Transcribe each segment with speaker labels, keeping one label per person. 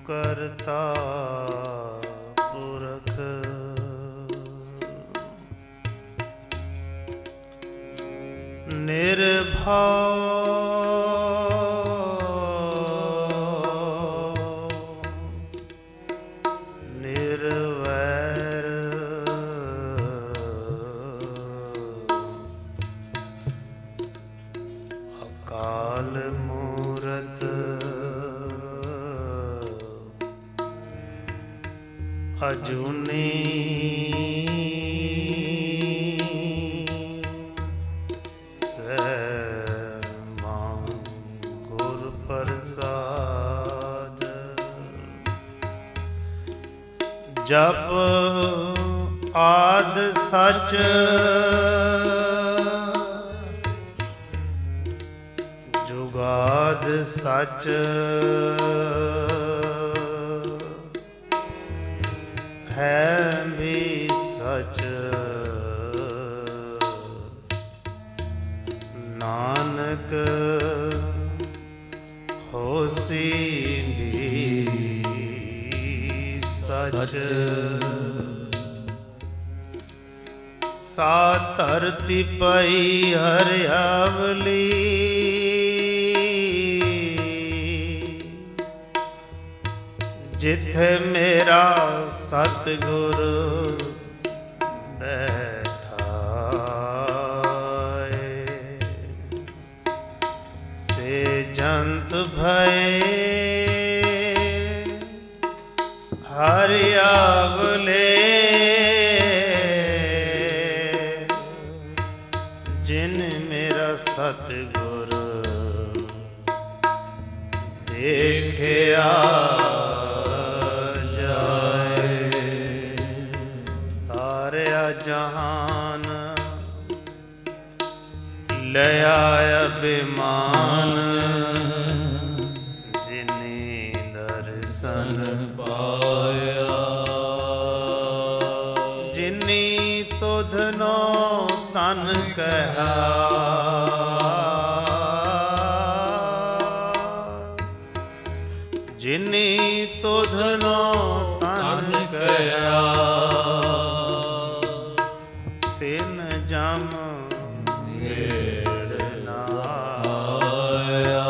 Speaker 1: करता पुरख निर्भय निर्वैर अकाल मूरत अजूनी जप आद सच जुगाद सच है भी सच नानक होसी सच सा धरती पई हरियावली जिथे मेरा सतगुर बैठा से जंत भये हरियावले जिन मेरा सतगुर देखिया जाए तारया जहान ले आया बेमान जिन्नी दर्शन पाया जिन्नी तुधनो तन कहा जिन्नी तुधनो तन कहा तिन जम घेड़ ना आया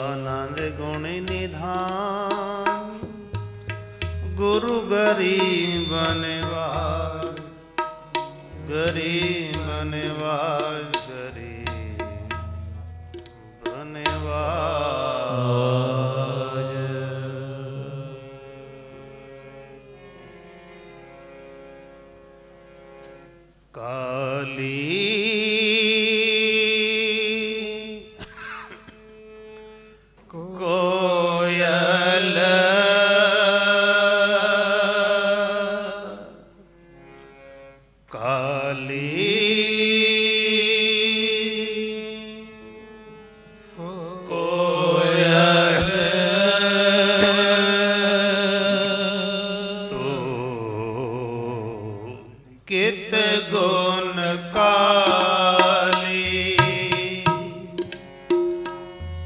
Speaker 1: आनंद गुण निधान गुरु गरीब निवाज गरीब निवाज गरीब निवाज काली कोयल काली कोयल तो कित गुण काली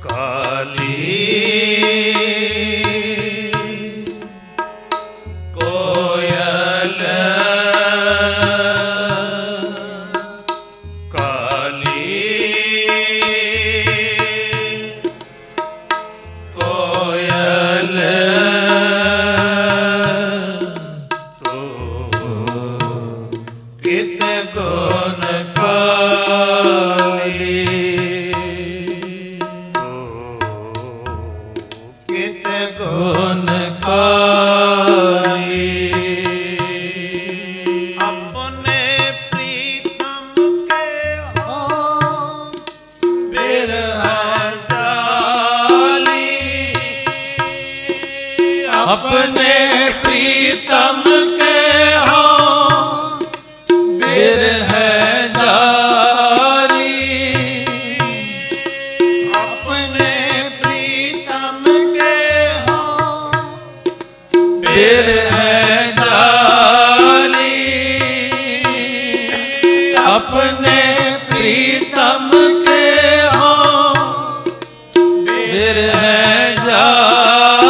Speaker 1: काली कोयल काली कोयल तो कित गुण काली तो कित गुण काली अपने प्रीतम के हो बिरह जाली अपने प्रीतम के हो बिरह जाली अपने प्रीतम के हो बिरह जाली अपने प्रीतम के हो बिरह जाली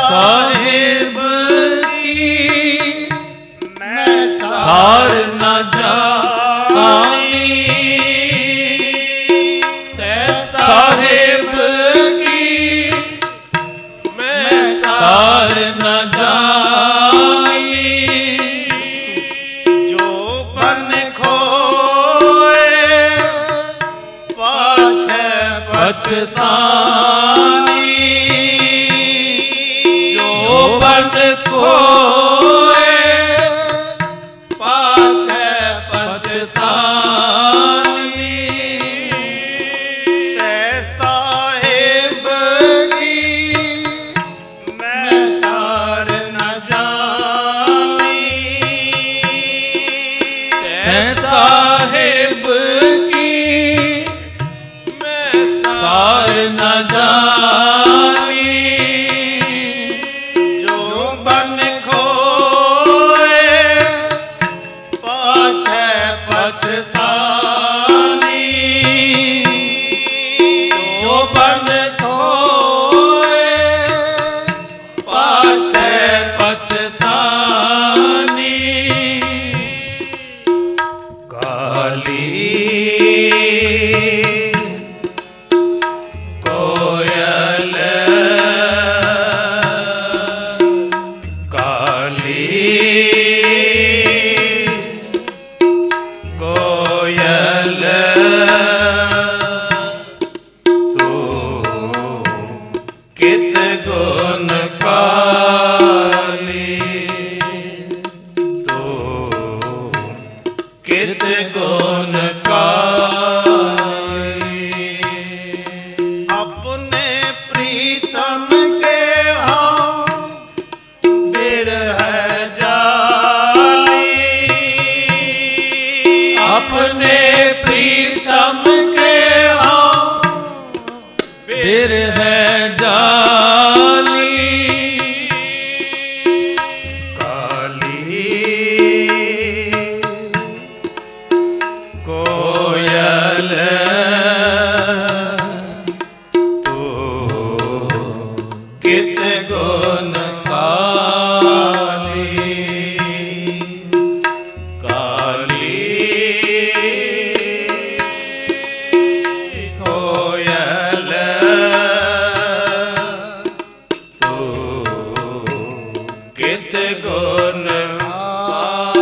Speaker 1: साहिब की मैं सार न जानी, साहिब की मैं सार न जानी, जो बन खोए पाछे पछतानी, जो बन खोए पाछे पछतानी, ते साहिब की मैं सार न जानी, ते साहिब की मैं सार न जानी, जो बन खोए पाछे पछतानी, जो बन खोए पाछे पछतानी, काली कोयल काली कोयल तू कित गुण काली, तू कित गुण काली, अपने प्रीतम के हाँ बिरह जाली, अपने प्रीतम के हाँ बिरह जाली, काली कोयल तू कित गुण काली, काली कोयल तू कित गुण काली,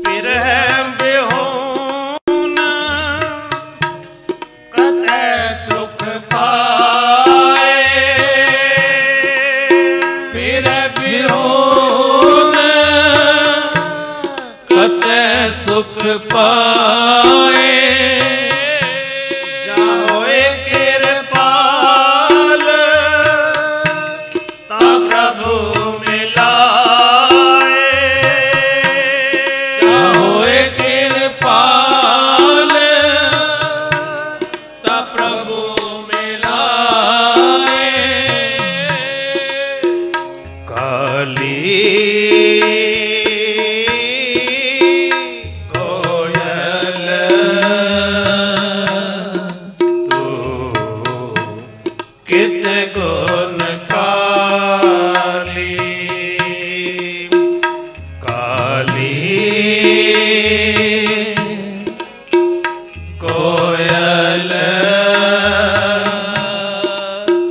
Speaker 1: बिरह बिहुन कतै सुख पाए, बिरह बिहुन कतै सुख पाए, जाहोए कृपाल ता प्रभु मिलाए, जाहोए कृपाल ता प्रभु मिलाए, काली कोयल तू कित गुण काली, काली कोयल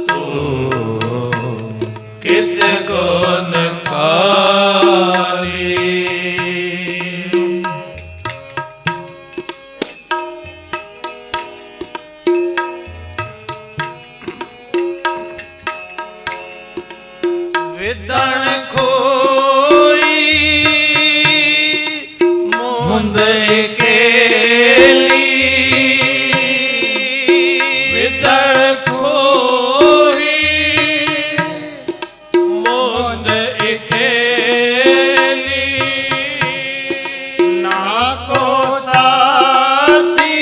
Speaker 1: तू कित गुण काली, विदन खोई मुंद केली, विदन खोई मुंद केली, ना को साथी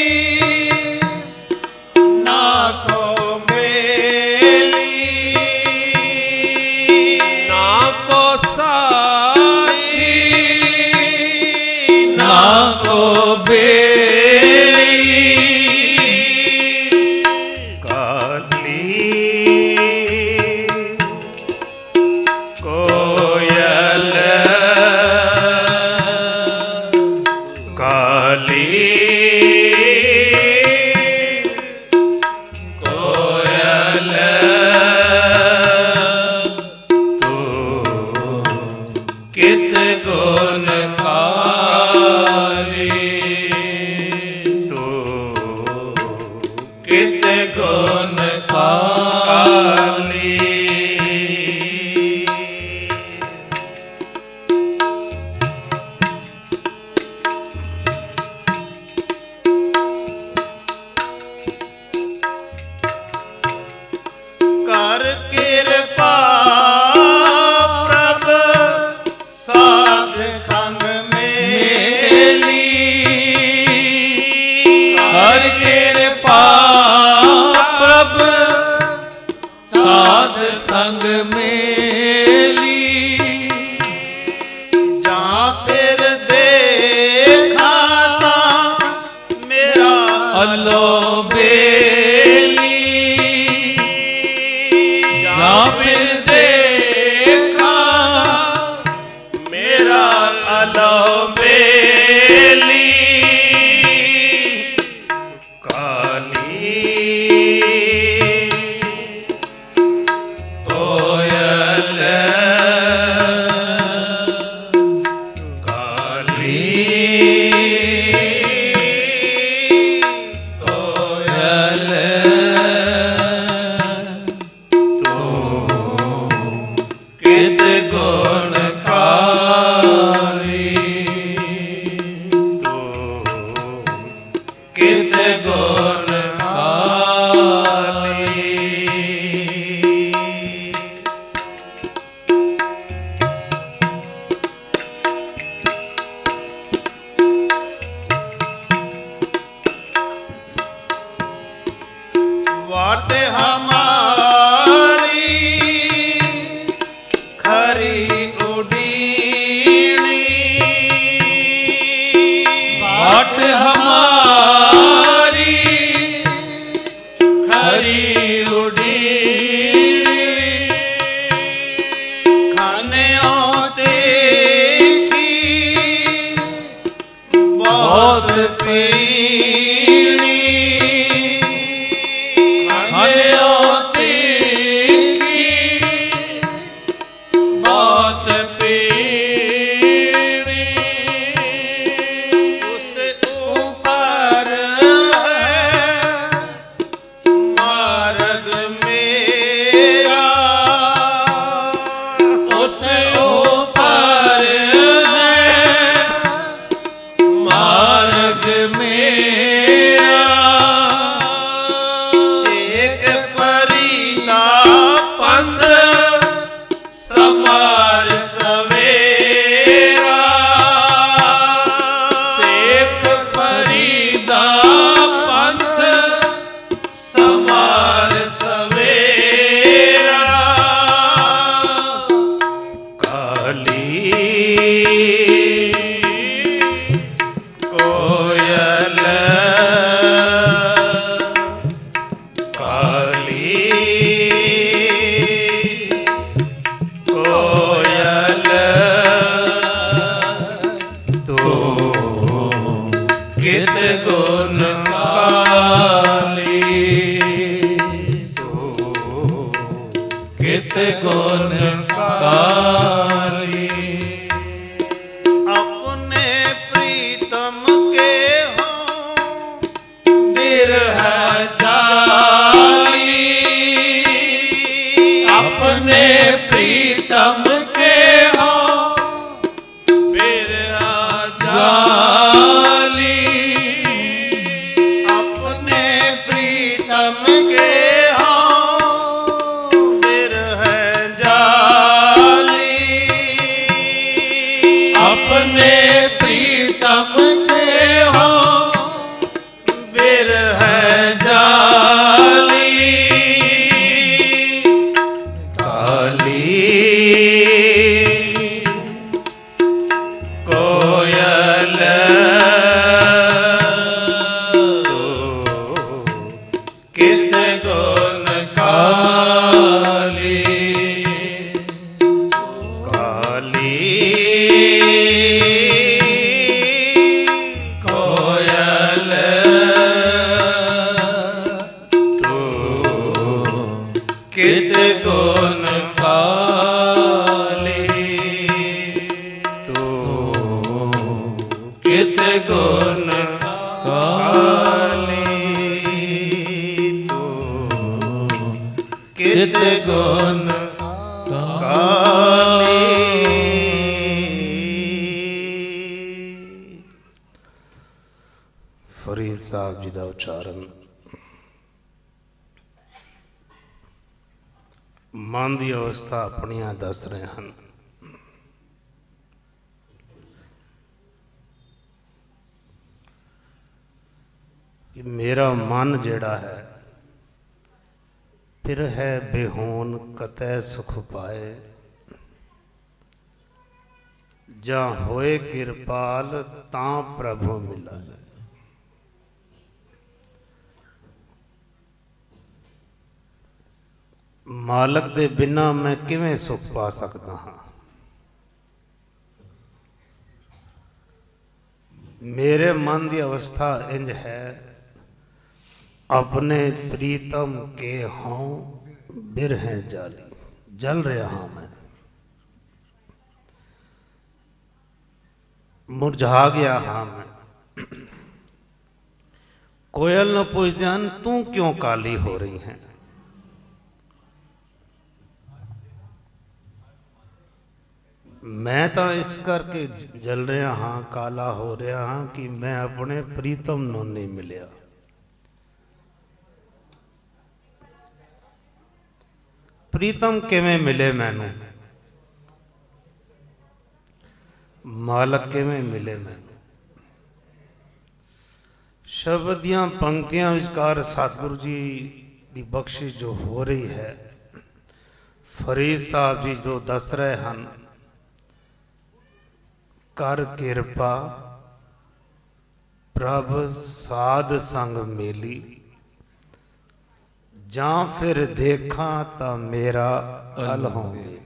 Speaker 1: ना को मेली, ना को साथी कित गुण काली तू कित गुण काली कर कृपा प्रभ साध संग मेली कर कृपा प्रभ साध संग मेली जहाँ फिर देखा ता मेरा अलो फिर देखा मेरा अलबेली काली कोयल काली कोयल कित गुण काली तू कित गुण काली वाट हमारी खरी उडीणी वाट हमारी खरी उडीणी खाने देखी बहुत पीणी खाने देखी बहुत पीणी उससे ऊपर है मार्ग मेरा उससे ऊपर है मार्ग मेरा शेख फरीदा पंथ समार सवेरा शेख फरीदा पंथ समार सवेरा काली कोयल काली कोयल तू कित गुण काली तू कित गुण काली अपने प्रीतम के हो बिरह जाली अपने प्रीतम के हो बिरह जाली अपने प्रीतम के हो बिरह जाली
Speaker 2: साहब जी का उच्चारण मन की अवस्था अपनियां दस रहे हैं। कि मेरा मन जिहड़ा है फिर है बेहोन कतै सुख पाए, जा होए किरपाल तां प्रभु मिला। मालक दे बिना मैं किवें सुख पा सकता हाँ। मेरे मन की अवस्था इंज है, अपने प्रीतम के हों बिरह जाली। जल रहा हाँ मैं, मुरझा गया हाँ मैं। कोयल न पूछते हैं तू क्यों काली हो रही है। मैं तो इस करके जल रहा हाँ, काला हो रहा हाँ कि मैं अपने प्रीतम नू नहीं मिलिया। प्रीतम किवें मिले मैनू, मालक किवें मिले मैनू। शब्द दियां पंक्तियां विचकार सतगुरु जी की बख्शिश जो हो रही है, फरीद साहब जी जो दस रहे हैं, कर किरपा प्रभ साध संग मेली, जा फिर देखा ता मेरा अल होंगे।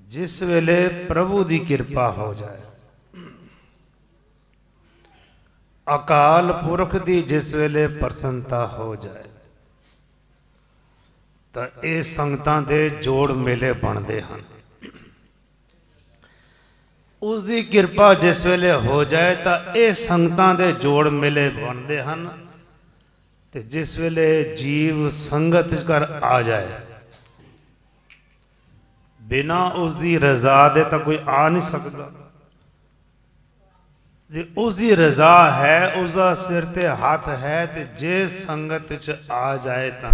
Speaker 2: जिस वेले प्रभु की कृपा हो जाए, अकाल पुरख की जिस वेले प्रसन्नता हो जाए, तो ये संगतां दे जोड़ मेले बनते हैं। उसकी कृपा जिस वेले हो जाए तो ये संगतां दे जोड़ मेले बनते हैं। ते जिस वेले जीव संगत कर आ जाए, बिना उसकी रजा दे तो कोई आ नहीं सकता। जे उसकी रजा है, उसका सिर ते हाथ है, ते जे संगत च आ जाए तो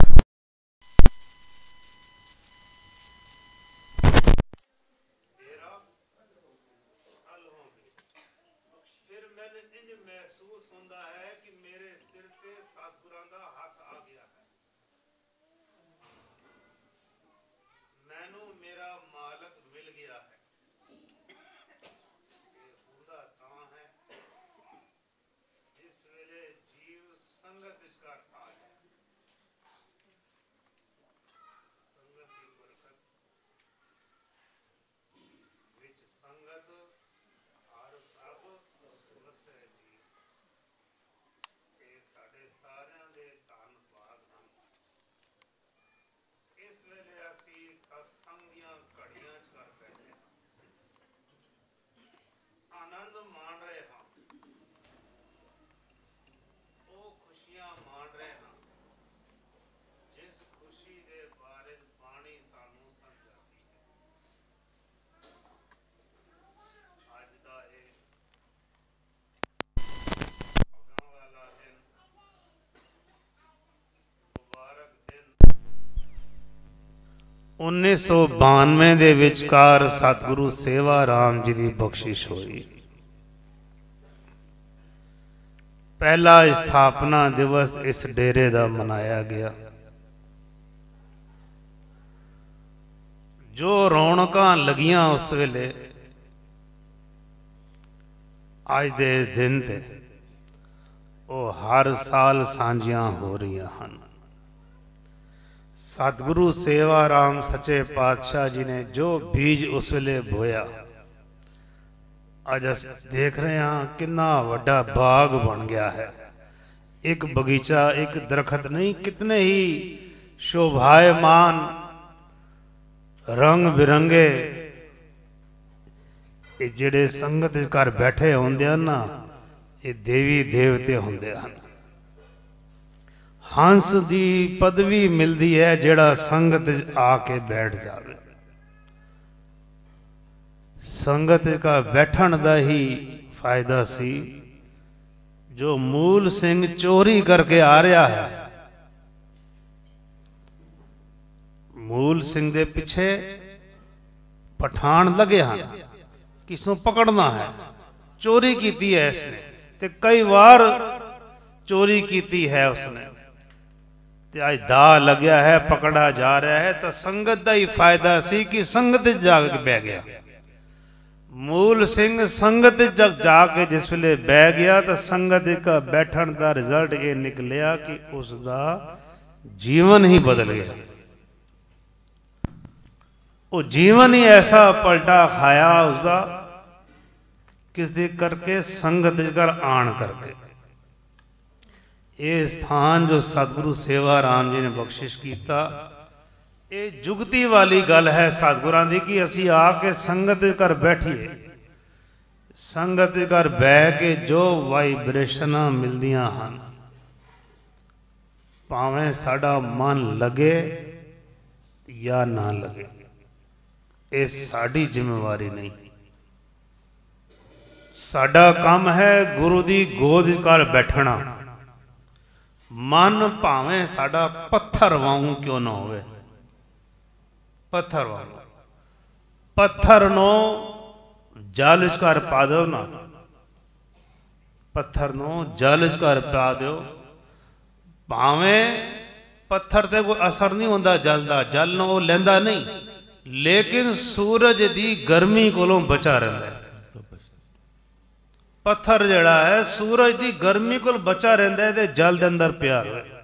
Speaker 2: फिर मैंने इंज महसूस होता है कि मेरे सिर ते सतगुरां दा हाथ आ गया है। मैनू मेरा मालक मिल गया है। हुंदा तां है जिस वेले जीव संगत कर आ जाए। संगत की बरकत विच संगत हर सब वसै जी। ये साडे सारियां दे धन भाग हैं। इस वेले असी सत्संग दियां घड़ियां च कर बैठे हैं, आनंद मान रहे हैं, वो खुशियां मान रहे हैं जिस खुशी दे बारे बाणी सानू समझाती है। अज दा ये भागां वाला दिन, मुबारक दिन 1992 ਦੇ ਵਿਚਕਾਰ ਸਤਿਗੁਰੂ ਸੇਵਾ ਰਾਮ ਜੀ ਦੀ ਬਖਸ਼ਿਸ਼ ਹੋਈ। पहला स्थापना दिवस इस डेरे का मनाया गया। जो रौनकां लगियां उस वेले अज दे इस दिन ते वो हर साल सांझियां हो रही हैं। सतगुरु सेवा राम सच्चे पातशाह जी ने जो बीज उस वेले बोया, अज अस देख रहे हैं कितना वड्डा बाग बन गया है। एक बगीचा, एक दरखत नहीं, कितने ही शोभायमान रंग बिरंगे जिहड़े संगत घर बैठे होंदे हैं ना, ये देवी देवते होंदे हैं। हंस दी पदवी मिलती है जिहड़ा संगत आके बैठ जावे। संगत का बैठण का ही फायदा सी ਜੋ ਮੂਲ ਸਿੰਘ ਚੋਰੀ ਕਰਕੇ ਆ ਰਿਹਾ ਹੈ, ਮੂਲ ਸਿੰਘ ਦੇ ਪਿੱਛੇ ਪਠਾਨ ਲੱਗੇ ਹਨ, ਕਿਸ ਨੂੰ ਪਕੜਨਾ ਹੈ। ਚੋਰੀ ਕੀਤੀ ਹੈ ਇਸਨੇ, ਤੇ ਕਈ ਵਾਰ ਚੋਰੀ ਕੀਤੀ ਹੈ ਉਸਨੇ, ਤੇ ਅੱਜ ਦਾ ਲੱਗਿਆ ਹੈ, ਪਕੜਾ ਜਾ ਰਿਹਾ ਹੈ। ਤਾਂ ਸੰਗਤ ਦਾ ਹੀ ਫਾਇਦਾ ਸੀ ਕਿ ਸੰਗਤ ਜਾ ਕੇ ਬਹਿ ਗਿਆ। ਮੂਲ ਸਿੰਘ ਸੰਗਤ ਜਾ ਕੇ ਜਿਸ ਵੇਲੇ ਬਹਿ ਗਿਆ ਤਾਂ ਸੰਗਤ ਦਾ ਬੈਠਣ ਦਾ ਰਿਜ਼ਲਟ ਇਹ ਨਿਕਲਿਆ ਕਿ ਉਸ ਦਾ ਜੀਵਨ ਹੀ ਬਦਲ ਗਿਆ। ਉਹ ਜੀਵਨ ਹੀ ਐਸਾ ਪਲਟਾ ਖਾਇਆ ਉਸਦਾ, ਕਿਸ ਦੇ ਕਰਕੇ? ਸੰਗਤ ਕਰ ਆਣ ਕਰਕੇ। ਇਹ ਸਥਾਨ ਜੋ ਸਤਿਗੁਰੂ ਸੇਵਾ ਰਾਮ ਜੀ ਨੇ ਬਖਸ਼ਿਸ਼ ਕੀਤਾ, ਇਹ ਜੁਗਤੀ ਵਾਲੀ ਗੱਲ ਹੈ ਸਤਿਗੁਰਾਂ ਦੀ ਕਿ ਅਸੀਂ ਆ ਕੇ ਸੰਗਤ ਦੇ ਘਰ ਬੈਠੀਏ। ਸੰਗਤ ਦੇ ਘਰ ਬਹਿ ਕੇ ਜੋ ਵਾਈਬ੍ਰੇਸ਼ਨਾਂ ਮਿਲਦੀਆਂ ਹਨ, ਭਾਵੇਂ ਸਾਡਾ ਮਨ ਲੱਗੇ ਜਾਂ ਨਾ ਲੱਗੇ, ਇਹ ਸਾਡੀ ਜ਼ਿੰਮੇਵਾਰੀ ਨਹੀਂ। ਸਾਡਾ ਕੰਮ ਹੈ ਗੁਰੂ ਦੀ ਗੋਦ ਘਰ ਬੈਠਣਾ। ਮਨ ਭਾਵੇਂ ਸਾਡਾ ਪੱਥਰ ਵਾਂਗੂ ਕਿਉਂ ਨਾ ਹੋਵੇ, ਪੱਥਰ ਵਾਂਗੂ, ਪੱਥਰ ਨੂੰ ਜਲ ਵਿੱਚ ਘਰ ਪਾ ਦਿਓ ਨਾ, ਪੱਥਰ ਨੂੰ ਜਲ ਵਿੱਚ ਘਰ ਪਾ ਦਿਓ, ਭਾਵੇਂ ਪੱਥਰ ਤੇ ਕੋਈ ਅਸਰ ਨਹੀਂ ਹੁੰਦਾ ਜਲ ਦਾ, ਜਲ ਨੂੰ ਉਹ ਲੈਂਦਾ ਨਹੀਂ, ਲੇਕਿਨ ਸੂਰਜ ਦੀ ਗਰਮੀ ਕੋਲੋਂ ਬਚਾ ਰਹਿੰਦਾ ਹੈ। ਪੱਥਰ ਜਿਹੜਾ ਹੈ ਸੂਰਜ ਦੀ ਗਰਮੀ ਕੋਲ ਬਚਾ ਰਹਿੰਦਾ ਹੈ ਤੇ ਜਲ ਦੇ ਅੰਦਰ ਪਿਆ ਹੋਇਆ।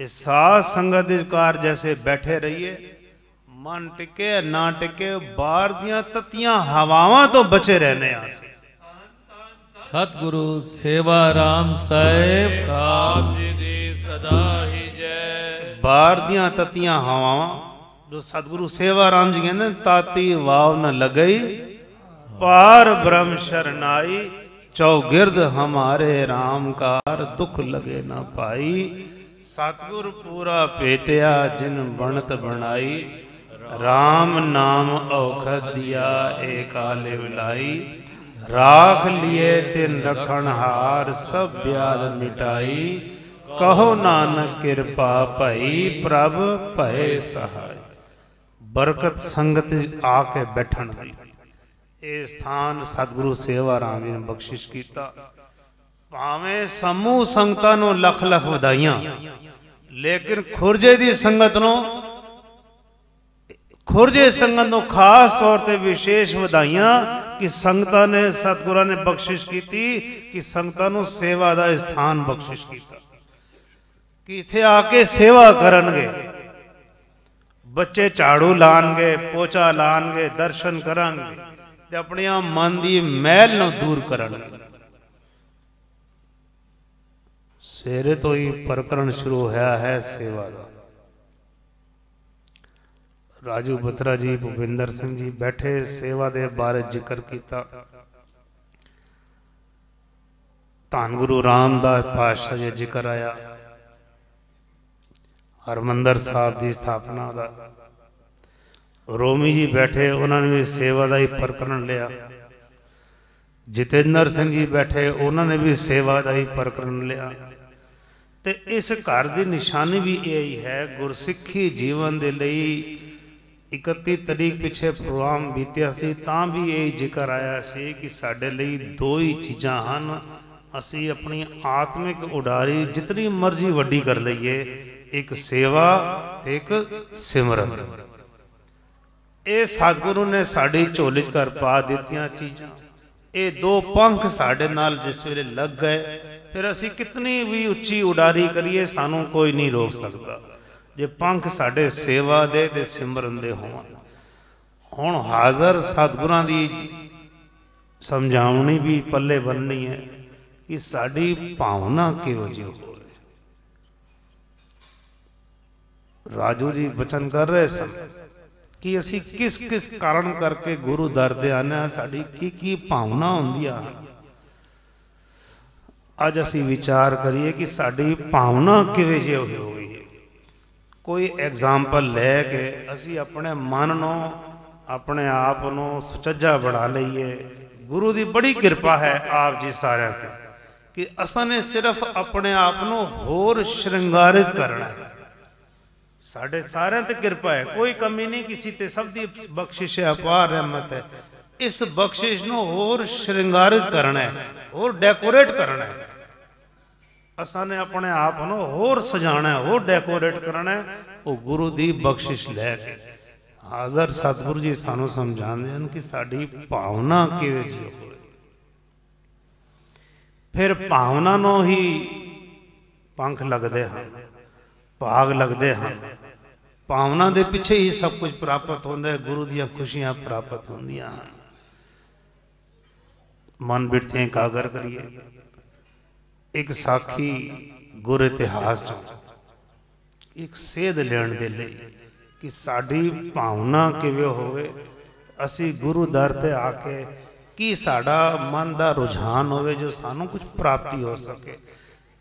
Speaker 2: ਇਹ ਸਾਧ ਸੰਗਤ ਦੇ ਘਰ ਜੈਸੇ ਬੈਠੇ ਰਹੀਏ, ਮਨ ਟਿਕੇ ਨਾ ਟਿਕੇ, ਬਾਹਰ ਦੀਆਂ ਤਤੀਆਂ ਹਵਾਵਾਂ ਤੋਂ ਬਚੇ ਰਹਿਣੇ ਆ।
Speaker 3: ਸਤਿਗੁਰੂ ਸੇਵਾ ਰਾਮ ਸਾਹਿਬ
Speaker 1: ਆਪ ਜੀ ਦੀ ਸਦਾ ਹੀ ਜੈ।
Speaker 2: ਬਾਹਰ ਦੀਆਂ ਤਤੀਆਂ ਹਵਾਵਾਂ ਜੋ ਸਤਿਗੁਰੂ ਸੇਵਾ ਰਾਮ ਜੀ ਕਹਿੰਦੇ, ਤਾਤੀ ਵਾਵ ਨ ਲਗਈ ਪਾਰ ਬ੍ਰਹਮ ਸ਼ਰਨਾਈ, ਚੌਗਿਰਦ ਹਮਾਰੇ ਰਾਮ ਕਾਰ ਦੁਖ ਲਗੇ ਨਾ ਪਾਈ। ਸਤਿਗੁਰ ਪੂਰਾ ਭੇਟਿਆ ਜਿਨ ਬਣਤ ਬਣਾਈ, ਰਾਮ ਨਾਮ ਔਖਦ ਦਿਆ ਏਕਾਲੇ ਵਿਲਾਈ। ਰਾਖ ਲਿਏ ਤਿਨ ਰਖਣ ਹਾਰ ਸਭ ਬਿਆਦ ਮਿਟਾਈ, ਕਹੋ ਨਾਨਕ ਕਿਰਪਾ ਭਈ ਪ੍ਰਭ ਭਏ ਸਹਾਈ। ਬਰਕਤ ਸੰਗਤ ਆ ਕੇ ਬੈਠਣ ਦੀ ਇਹ ਸਥਾਨ ਸਤਿਗੁਰੂ ਸੇਵਾ ਰਾਮ ਜੀ ਨੇ ਬਖਸ਼ਿਸ਼ ਕੀਤਾ। ਭਾਵੇਂ ਸਮੂਹ ਸੰਗਤਾਂ ਨੂੰ ਲੱਖ ਲੱਖ ਵਧਾਈਆਂ, ਲੇਕਿਨ ਖੁਰਜੇ ਦੀ ਸੰਗਤ ਨੂੰ, ਖੁਰਜੇ ਸੰਗਤ ਨੂੰ ਖਾਸ ਤੌਰ ਤੇ ਵਿਸ਼ੇਸ਼ ਵਧਾਈਆਂ ਕਿ ਸੰਗਤਾਂ ਨੇ, ਸਤਿਗੁਰਾਂ ਨੇ ਬਖਸ਼ਿਸ਼ ਕੀਤੀ ਕਿ ਸੰਗਤਾਂ ਨੂੰ ਸੇਵਾ ਦਾ ਸਥਾਨ ਬਖਸ਼ਿਸ਼ ਕੀਤਾ ਕਿ ਇੱਥੇ ਆ ਕੇ ਸੇਵਾ ਕਰਨਗੇ। ਬੱਚੇ ਝਾੜੂ ਲਾਣਗੇ, ਪੋਚਾ ਲਾਣਗੇ, ਦਰਸ਼ਨ ਕਰਾਂਗੇ ਤੇ ਆਪਣੀਆਂ ਮਨ ਦੀ ਮੈਲ ਨੂੰ ਦੂਰ ਕਰਨਗੇ। ਸਵੇਰੇ ਤੋਂ ਹੀ ਪ੍ਰਕਰਣ ਸ਼ੁਰੂ ਹੋਇਆ ਹੈ ਸੇਵਾ ਦਾ। ਰਾਜੂ ਬਤਰਾ ਜੀ, ਭੁਪਿੰਦਰ ਸਿੰਘ ਜੀ ਬੈਠੇ ਸੇਵਾ ਦੇ ਬਾਰੇ ਜ਼ਿਕਰ ਕੀਤਾ। ਧੰਨ ਗੁਰੂ ਰਾਮਦਾਸ ਪਾਤਸ਼ਾਹ ਜੀ ਜ਼ਿਕਰ ਆਇਆ, ਹਰਮੰਦਰ ਸਾਹਿਬ ਦੀ ਸਥਾਪਨਾ ਦਾ। ਰੋਮੀ ਜੀ ਬੈਠੇ, ਉਹਨਾਂ ਨੇ ਵੀ ਸੇਵਾ ਦਾ ਹੀ ਪ੍ਰਕਰਣ ਲਿਆ। ਜਤਿੰਦਰ ਸਿੰਘ ਜੀ ਬੈਠੇ, ਉਹਨਾਂ ਨੇ ਵੀ ਸੇਵਾ ਦਾ ਹੀ ਪ੍ਰਕਰਣ ਲਿਆ। ਤੇ ਇਸ ਘਰ ਦੀ ਨਿਸ਼ਾਨੀ ਵੀ ਇਹ ਹੀ ਹੈ, ਗੁਰਸਿੱਖੀ ਜੀਵਨ ਦੇ ਲਈ 31 ਤਰੀਕ ਪਿੱਛੇ ਪ੍ਰੋਗਰਾਮ ਬੀਤਿਆ ਸੀ, ਤਾਂ ਵੀ ਇਹ ਜ਼ਿਕਰ ਆਇਆ ਸੀ ਕਿ ਸਾਡੇ ਲਈ ਦੋ ਹੀ ਚੀਜ਼ਾਂ ਹਨ। ਅਸੀਂ ਆਪਣੀ ਆਤਮਿਕ ਉਡਾਰੀ ਜਿਤਨੀ ਮਰਜ਼ੀ ਵੱਡੀ ਕਰ ਲਈਏ, ਇੱਕ ਸੇਵਾ ਤੇ ਇੱਕ ਸਿਮਰਨ। ਇਹ ਸਤਿਗੁਰੂ ਨੇ ਸਾਡੀ ਝੋਲੀ 'ਚ ਘਰ ਪਾ ਦਿੱਤੀਆਂ ਚੀਜ਼ਾਂ। ਇਹ ਦੋ ਪੰਖ ਸਾਡੇ ਨਾਲ ਜਿਸ ਵੇਲੇ ਲੱਗ ਗਏ, ਫਿਰ ਅਸੀਂ ਕਿਤਨੀ ਵੀ ਉੱਚੀ ਉਡਾਰੀ ਕਰੀਏ, ਸਾਨੂੰ ਕੋਈ ਨਹੀਂ ਰੋਕ ਸਕਦਾ, ਜੇ ਪੰਖ ਸਾਡੇ ਸੇਵਾ ਦੇ ਤੇ ਸਿਮਰਨ ਦੇ ਹੋਣ। ਹੁਣ ਹਾਜ਼ਰ ਸਤਿਗੁਰਾਂ ਦੀ ਸਮਝਾਉਣੀ ਵੀ ਪੱਲੇ ਬੰਨਣੀ ਹੈ ਕਿ ਸਾਡੀ ਭਾਵਨਾ ਕਿਹੋ ਜਿਹੀ ਹੋਵੇ। ਰਾਜੂ ਜੀ ਬਚਨ ਕਰ ਰਹੇ ਸਨ ਕਿ ਅਸੀਂ ਕਿਸ ਕਿਸ ਕਾਰਨ ਕਰਕੇ ਗੁਰੂ ਦਰ ਤੇ ਆਉਂਦੇ ਹਾਂ, ਸਾਡੀ ਕੀ ਕੀ ਭਾਵਨਾ ਹੁੰਦੀਆਂ ਹਨ। ਅੱਜ ਅਸੀਂ ਵਿਚਾਰ ਕਰੀਏ ਕਿ ਸਾਡੀ ਭਾਵਨਾ ਕਿਵੇਂ ਜਿਹੀ ਹੋਈ ਹੈ। ਕੋਈ ਐਗਜ਼ਾਮਪਲ ਲੈ ਕੇ ਅਸੀਂ ਆਪਣੇ ਮਨ ਨੂੰ, ਆਪਣੇ ਆਪ ਨੂੰ ਸੁਚੱਜਾ ਬਣਾ ਲਈਏ। ਗੁਰੂ ਦੀ ਬੜੀ ਕਿਰਪਾ ਹੈ ਆਪ ਜੀ ਸਾਰਿਆਂ ਤੇ कि असां सिर्फ अपने आप को होर श्रृंगारित करना है। साढ़े सारे ते कृपा है, कोई कमी नहीं किसी ते, सब दी बख्शिश है, अपार रहमत है। इस बख्शिश को होर श्रृंगारित करना है, होर डेकोरेट करना है। असां ने अपने आप को होर सजाना है, होर डेकोरेट करना है। वो गुरु दी बख्शिश लैके हाजर सतगुरु जी सानू समझाते हैं कि साड़ी भावना किवें जी होए। फिर भावना नो ही पंख लगते हैं, भाग लगते हैं। भावना के पिछे ही सब कुछ प्राप्त होता है, गुरु दियां खुशियां प्राप्त होंदियां हैं। मन बिरथियां एकागर करिए। एक साखी गुर इतिहास चो एक सेध लेने दे लई कि साड़ी भावना किवें होवे, असी गुरु दर ते आके कि साड़ा मन का रुझान होवे जो सानू कुछ प्राप्ति हो सके।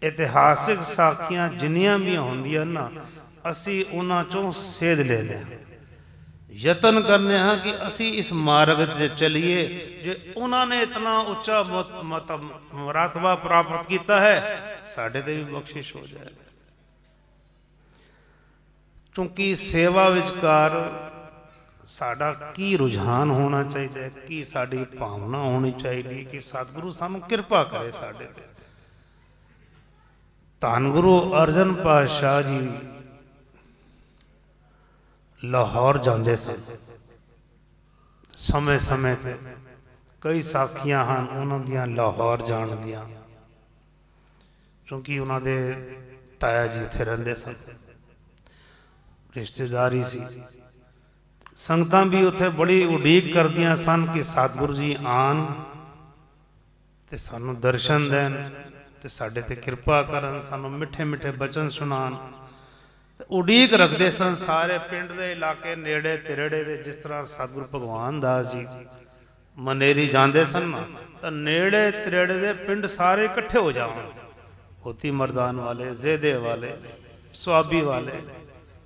Speaker 2: इतिहासिक साखियां जिन्नियां भी होंदियां ना, असी उन्हां चों सेध लेने, यतन करने हैं कि असी इस मार्ग से चलिए जो उन्होंने इतना उच्चा मरातबा प्राप्त किया है, साढ़े ते भी बख्शिश हो जाए। क्योंकि सेवा विचकार साडा की रुझान होना चाहिए, की साड़ी भावना होनी चाहिए कि सतगुरु सानू कृपा करे साडे ते। धन गुरु अर्जन पातशाह जी लाहौर जाते सन, समय समय से कई साखियां हैं उन्होंने लाहौर जान दियां, क्योंकि उन्होंने ताया जी उत्थे रहिंदे सन, रिश्तेदारी सी। संगतां भी उत्थे बड़ी उड़ीक करदियां सन कि सतगुरु जी आन ते सानू दर्शन देन ते साडे ते कृपा करन, सानू मिठे मिठे बचन सुनान। उड़ीक रखते सन सारे पिंड दे इलाके नेड़े तिरेड़े दे। जिस तरह सतगुरु भगवान दास जी मनेरी जाते सन ना, तो नेड़े तिरेड़े दे पिंड सारे इकट्ठे हो जावन, होती मर्दान वाले, जेदे वाले, स्वाबी वाले,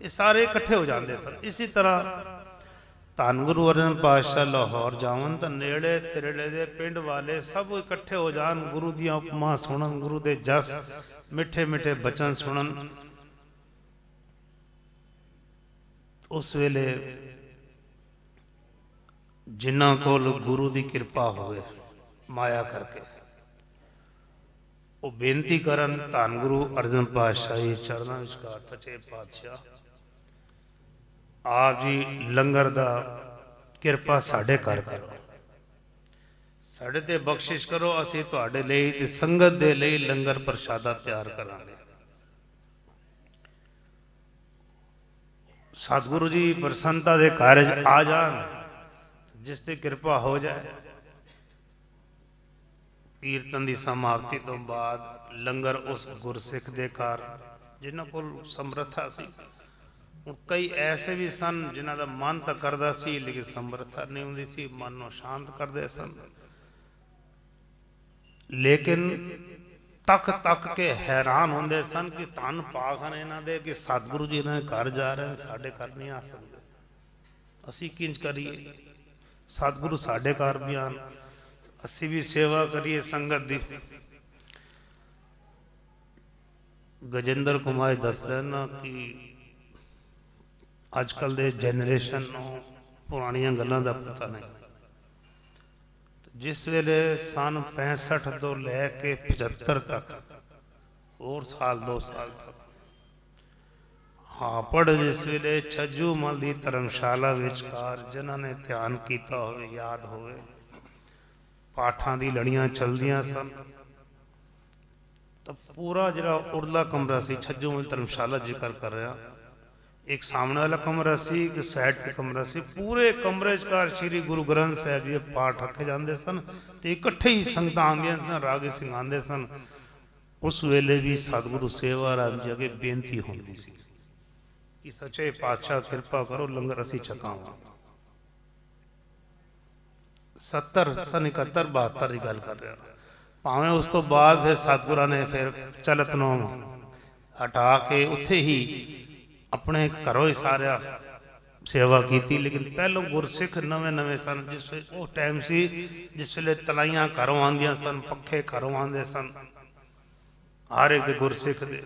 Speaker 2: ये सारे इकट्ठे हो जाते सन। इसी तरह धन गुरु अर्जन पातशाह लाहौर जावन तो नेड़े तिरेड़े दे पिंड वाले सब इकट्ठे हो जान, गुरु दी उपमा सुनन, गुरु दे जस मिठे मिठे बचन सुनन। उस वेले जिन्हां कोल गुरु दी कृपा होवे माया करके, वो बेनती करन धन गुरु अर्जन पातशाह जी चरणों विचकार सच्चे पातशाह आप जी लंगर दा कृपा साढ़े घर करो, साढ़े ते बख्शिश करो, असी तुहाडे लई ते संगत दे लई लंगर प्रशादा तैयार करांगे। सतगुरु जी प्रसन्नता दे कारज आ जान, जिस ते कृपा हो जाए। कीर्तन की समाप्ति तो बाद लंगर उस गुरसिख दे घर जिन्हां कोल समर्था सी। कई ऐसे भी सन जिन्हां दा मन तो करदा सी लेकिन समर्था नहीं हुंदी सी, मन नूं शांत करदे सन। लेकिन तक तक के हैरान होंदे सन कि धन पाक हैं इन्हां दे कि सतगुरु जी इन्हां दे घर जा रहे हैं, साडे घर नहीं आ सकते, असी किंज करिए, सतगुरु साडे घर भी आन, असी भी सेवा करिए संगत दी। गजेंद्र कुमार दस रहे ना कि अजकल दे जनरेशन पुरानियां गल्लां दा पता नहीं। जिस वेले सन 65 तो लैके 75 तक और साल 2 साल तक हापड़ जिस वेले छज्जू मल दी धर्मशाला विचकार जिन्होंने ध्यान किया होवे याद होवे, पाठां दी लड़ियां चलदियां सन। तो पूरा जिहड़ा उरला कमरा सी, छज्जू मल धर्मशाला जिक्र कर रहा, एक सामने वाला कमरा सी, एक साइड से कमरा सी, पूरे कमरे च श्री गुरु ग्रंथ साहब जी पाठ रखे जाते सन, तो इकट्ठे ही संगतां आंदियां सन, रागी सिंह आंदे सन। उस वेले भी सतगुरु सेवा राम जी अगे बेनती होंदी सी कि सच्चे पातशाह कृपा करो लंगर असी छकावां। 70 सन 71 72 की गल कर रहा, भावें उस तो बाद फिर सतगुरां ने फिर चलत नूं हटा के उत्थे ही अपने घरों ही सारा सेवा की। लेकिन पहलों गुरसिख नवे नवे सन, जिस वो टाइम सी जिस वे तलाइयां घरों आंदियां सन, पखे घरों आंदे सन, हर एक दे गुरसिख दे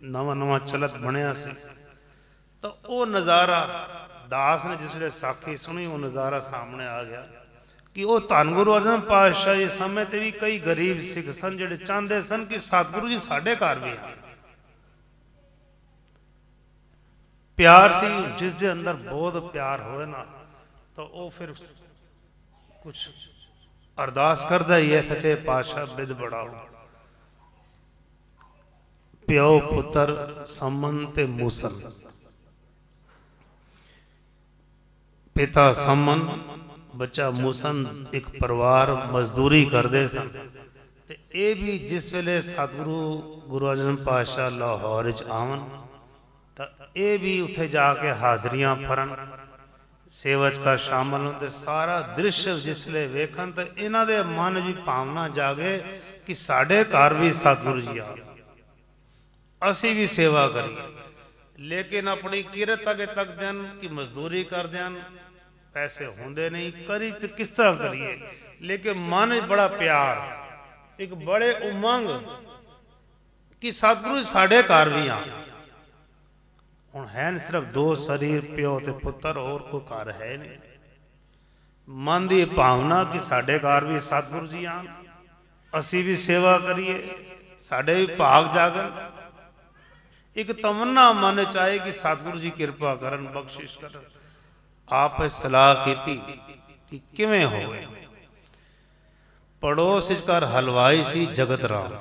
Speaker 2: नवा नवा चलत बनया सी। तो वो नज़ारा दास ने जिस वे साखी सुनी, वो नज़ारा सामने आ गया कि वो धन गुरु अर्जन पातशाह जी समय ते भी कई गरीब सिख सन जिहड़े चाहते सन कि सतगुरु जी साढ़े घर भी आए। प्यार सी, जिस दे अंदर बहुत प्यार होए ना, तो वो फिर कुछ अरदास करदा ही है, सच्चे पातशाह बिद बढ़ाओ। प्यो पुत्र समन ते मूसल, पिता समन बच्चा मूसन, एक परिवार मजदूरी करते सन। ते ये भी जिस वेले सतगुरु गुरु अर्जन पातशाह लाहौर आवन, तो ये भी उत्थे जाके हाजरियां फरन, सेवच का शामिल होते, सारा दृश्य जिसले वेखन तो इन्हां दे मन भी भावना जागे कि साढ़े घर भी सतगुरु जी आ, असी भी सेवा करिए। लेकिन अपनी किरत अगे तक देन कि मजदूरी कर देन, पैसे होंदे नहीं, करी तो किस तरह करिए। लेकिन मन बड़ा प्यार, एक बड़े उमंग कि सतगुरु साढ़े घर भी आ। हुण है सिर्फ दो शरीर, प्यो ते पुत्र, और कोई घर है नहीं। मन की भावना कि साढ़े घर भी सतगुरु जी आन, असी भी सेवा करिए, साढ़े भी भाग जागन। एक तमन्ना मन चाहे कि सतगुरु जी कृपा करन, बख्शिश करन। आप सलाह की कि किवें होवे। पड़ोस घर हलवाई सी जगत राम,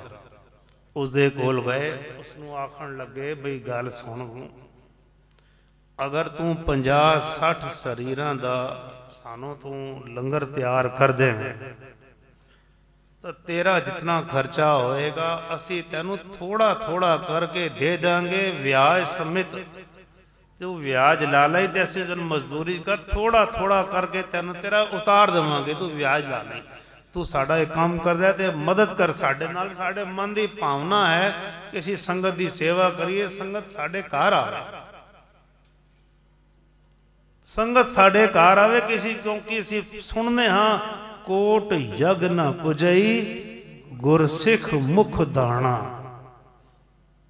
Speaker 2: उसदे कोल गए, उसनू आखण लगे बई गल सुन, अगर तू 50-60 शरीरां दा सानों तू लंगर तैयार कर देवें तो तेरा जितना खर्चा होएगा असी तेनू थोड़ा थोड़ा करके दे देंगे ब्याज समित। तू ब्याज ला लाई ते असी तेन मजदूरी कर, थोड़ा थोड़ा करके तेन तेरा उतार देवांगे, तू ब्याज ला लाई। तू साडा एक काम कर रहा ते मदद कर साडे नाल। साडे मन की भावना है कि असी संगत की सेवा करिए, संगत साडे घर आवे, संगत साडे घर आवे किसी, क्योंकि असी सुनने हाँ कोट यज्ञ न पुजई गुरसिख मुख दाना।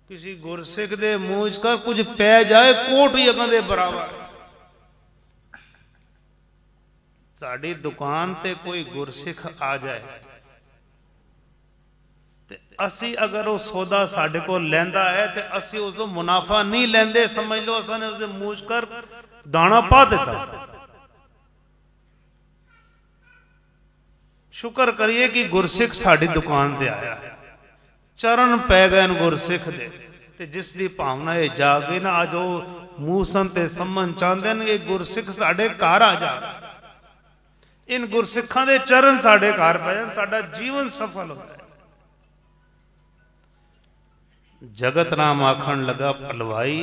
Speaker 2: किसी गुरसिख दे मूंह का कुछ पै जाए कोट यज्ञ दे बराबर। साड़ी दुकान ते कोई गुरसिख आ जाए ते असी अगर वो सौदा साडे को लैंदा है ते असी उसको मुनाफा नहीं लेंदे, समझ लो असां ने उसे मूंह कर दाना पा देता। शुक्र करिए कि गुरसिख साड़ी दुकान ते आया है, चरण पै गए गुरसिख दे, ते जिस दी भावना ये जागे ना, अज वो मूसन ते सम्मन चाहते हैं ये गुरसिख साडे घर आ जा, इन गुरसिखां दे चरण साडे घर पै जान, साडा जीवन सफल हो जाए। जगत राम आखण लगा हलवाई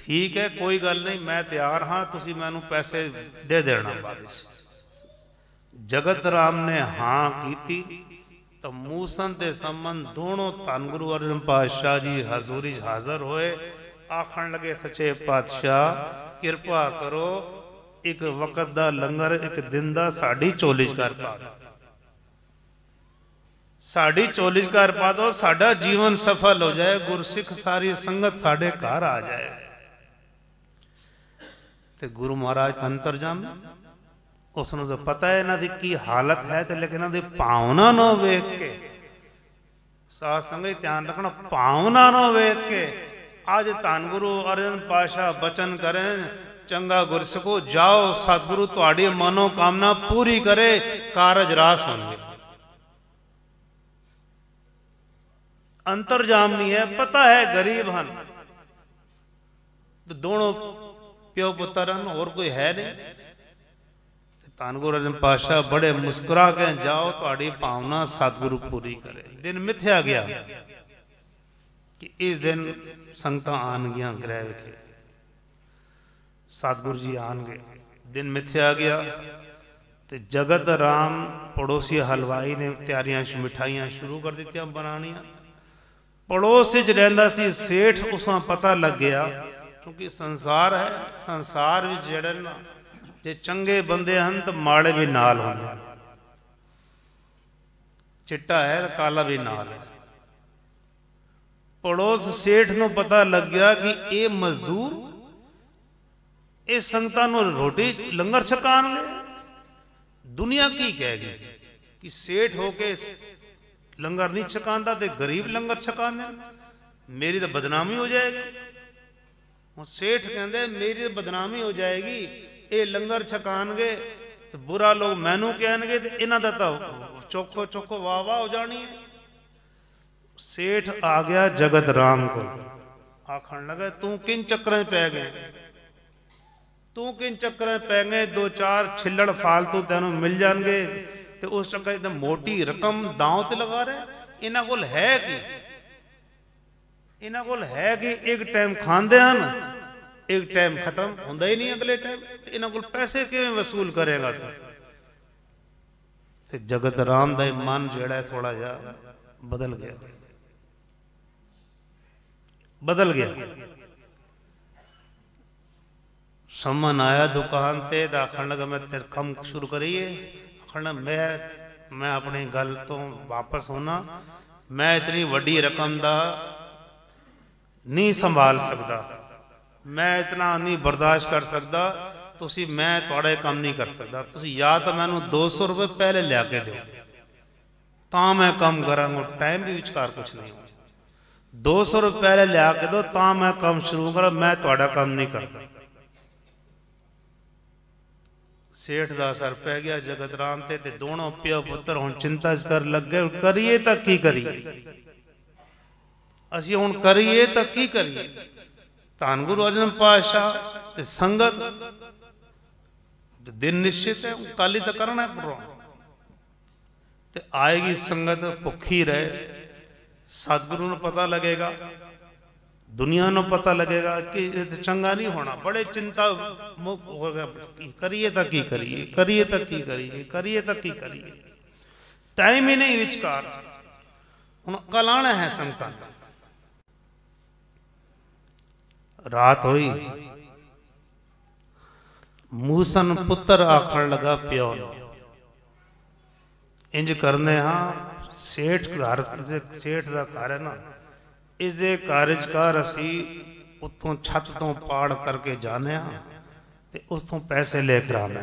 Speaker 2: ठीक है कोई गल नहीं, मैं तैयार हाँ, तुसी मैनू पैसे दे देना बारिश। जगत राम ने हाँ की तो मूसन ते सम्मन दोनों धन गुरु अर्जन पातशाह जी हजूरी हाजिर होए। आखण लगे सच्चे पातशाह कृपा करो, एक वक्त दा लंगर एक दिन दा साड़ी चोली च कर पा दो, साड़ी चोली च कर पा दो, साडा जीवन सफल हो जाए, गुरसिख सारी संगत साडे घर आ जाए। ते गुरु महाराज अंतरजामी, उसनों तो पता है इन्हां दी की हालत है, तो लेकिन इन्हां दी भावना ना वेख के, साध संगत ध्यान रखना, भावना ना वेख के आज धन गुरु अर्जन पातशाह बचन करें, चंगा गुरसिखो जाओ सतगुरु तुहाडी मनोकामना पूरी करे, कारज रास होंगे। अंतरजामी है, पता है गरीब हन, तो दोनों प्यो पुत्र हन, और कोई है नहीं। धन गुरु अर्जन पातशाह बड़े मुस्कुरा के जाओ तुहाडी भावना सतगुरु पूरी करे। दिन मिथ्या गया कि इस दिन संगत आन गया गृह विखे, सतगुरु जी आन गए, दिन मिथ्या गया। तो जगत राम पड़ोसी हलवाई ने तैयारियां मिठाइयां शुरू कर दी बनानिया। पड़ोस च रहिंदा सी सेठ, उसां पता लग गया, क्योंकि संसार है, संसार विच जिहड़े ना जे चंगे बंदे हैं तो माड़े भी नाल होंदे, चिट्टा है तो काला भी नाल है। पड़ोस सेठ ਨੂੰ ਪਤਾ ਲੱਗ ਗਿਆ ਕਿ ਇਹ ਮਜ਼ਦੂਰ ਇਹ ਸੰਗਤਾਂ ਨੂੰ ਰੋਟੀ ਲੰਗਰ ਛਕਾਣਗੇ। ਦੁਨੀਆ ਕੀ ਕਹੇਗੀ ਕਿ ਸੇਠ ਹੋ ਕੇ ਲੰਗਰ ਨਹੀਂ ਛਕਾਉਂਦਾ ਤੇ ਗਰੀਬ ਲੰਗਰ ਛਕਾਉਂਦੇ, ਮੇਰੀ ਤਾਂ ਬਦਨਾਮੀ ਹੋ ਜਾਏਗੀ। ਹੁਣ ਸੇਠ ਕਹਿੰਦੇ ਮੇਰੀ ਬਦਨਾਮੀ ਹੋ ਜਾਏਗੀ, ਇਹ ਲੰਗਰ ਛਕਾਣਗੇ ਤੇ ਬੁਰਾ ਲੋਕ ਮੈਨੂੰ ਕਹਿਣਗੇ ਤੇ ਇਹਨਾਂ ਦਾ ਤਾਂ ਚੋਖੋ ਚੋਖੋ ਵਾਹ ਵਾਹ ਹੋ ਜਾਣੀ ਹੈ। सेठ आ गया जगत राम को, आखन लगा तू किन चक्कर पै गए, तू किन चक्कर पै गए, दो चार छिल्लड़ फालतू तेन मिल जाएंगे तो उस चक्कर मोटी रकम दांव ते लगा रहे। इन्हां कोल है कि इन्हां कोल है कि एक टाइम खांदे हैं, एक टाइम खत्म होंदा ही नहीं, अगले टाइम इन्हां कोल पैसे किवें वसूल करेगा तू। ते जगत राम दा मन जिहड़ा थोड़ा जिहा बदल गया, बदल गया। समन आया दुकान ते आखन लगा मैं तेरे कम शुरू करिए। आखन मैं अपनी गल तो वापस होना, मैं इतनी वड्डी रकम दा नहीं संभाल सकता, मैं इतना नहीं बर्दाश्त कर सकता, तुसी मैं थोड़े कम नहीं कर सकता, तुसी या तो मैनू 200 रुपये पहले लिया के दो तां मैं कम करांगा, टाइम भी विचकार कुछ नहीं, 200 रुपये पहले लिया के दो तां मैं कम शुरू करा, मैं थोड़ा कम नहीं करता। सेठ दा असर पै गया जगत राम ते दोनों प्यो पुत्र हुण चिंता कर लग गए, करिए तां की करिए, असीं हुण करिए तां की करिए। धन गुरु अर्जन पातशाह ते संगत दिन निश्चित है, कल ही तो करना है प्रोग्राम, ते आएगी संगत भुखी रहे, सतगुरु को पता लगेगा, दुनिया को पता लगेगा कि चंगा नहीं होना, बड़े चिंता हो गया, करिए तो की करिए, करिए तो की करिए, करिए तो की करिए, टाइम ही नहीं विचकार। हुण कल आना है संगतां, रात हुई, मूसन पुत्र आखण लगा प्यो इंज करने हाँ, सेठ घर सेठ का घर है ना, इस कारजकार असी उतों छत तो पाड़ करके जाने ते उसों पैसे लेकर आने।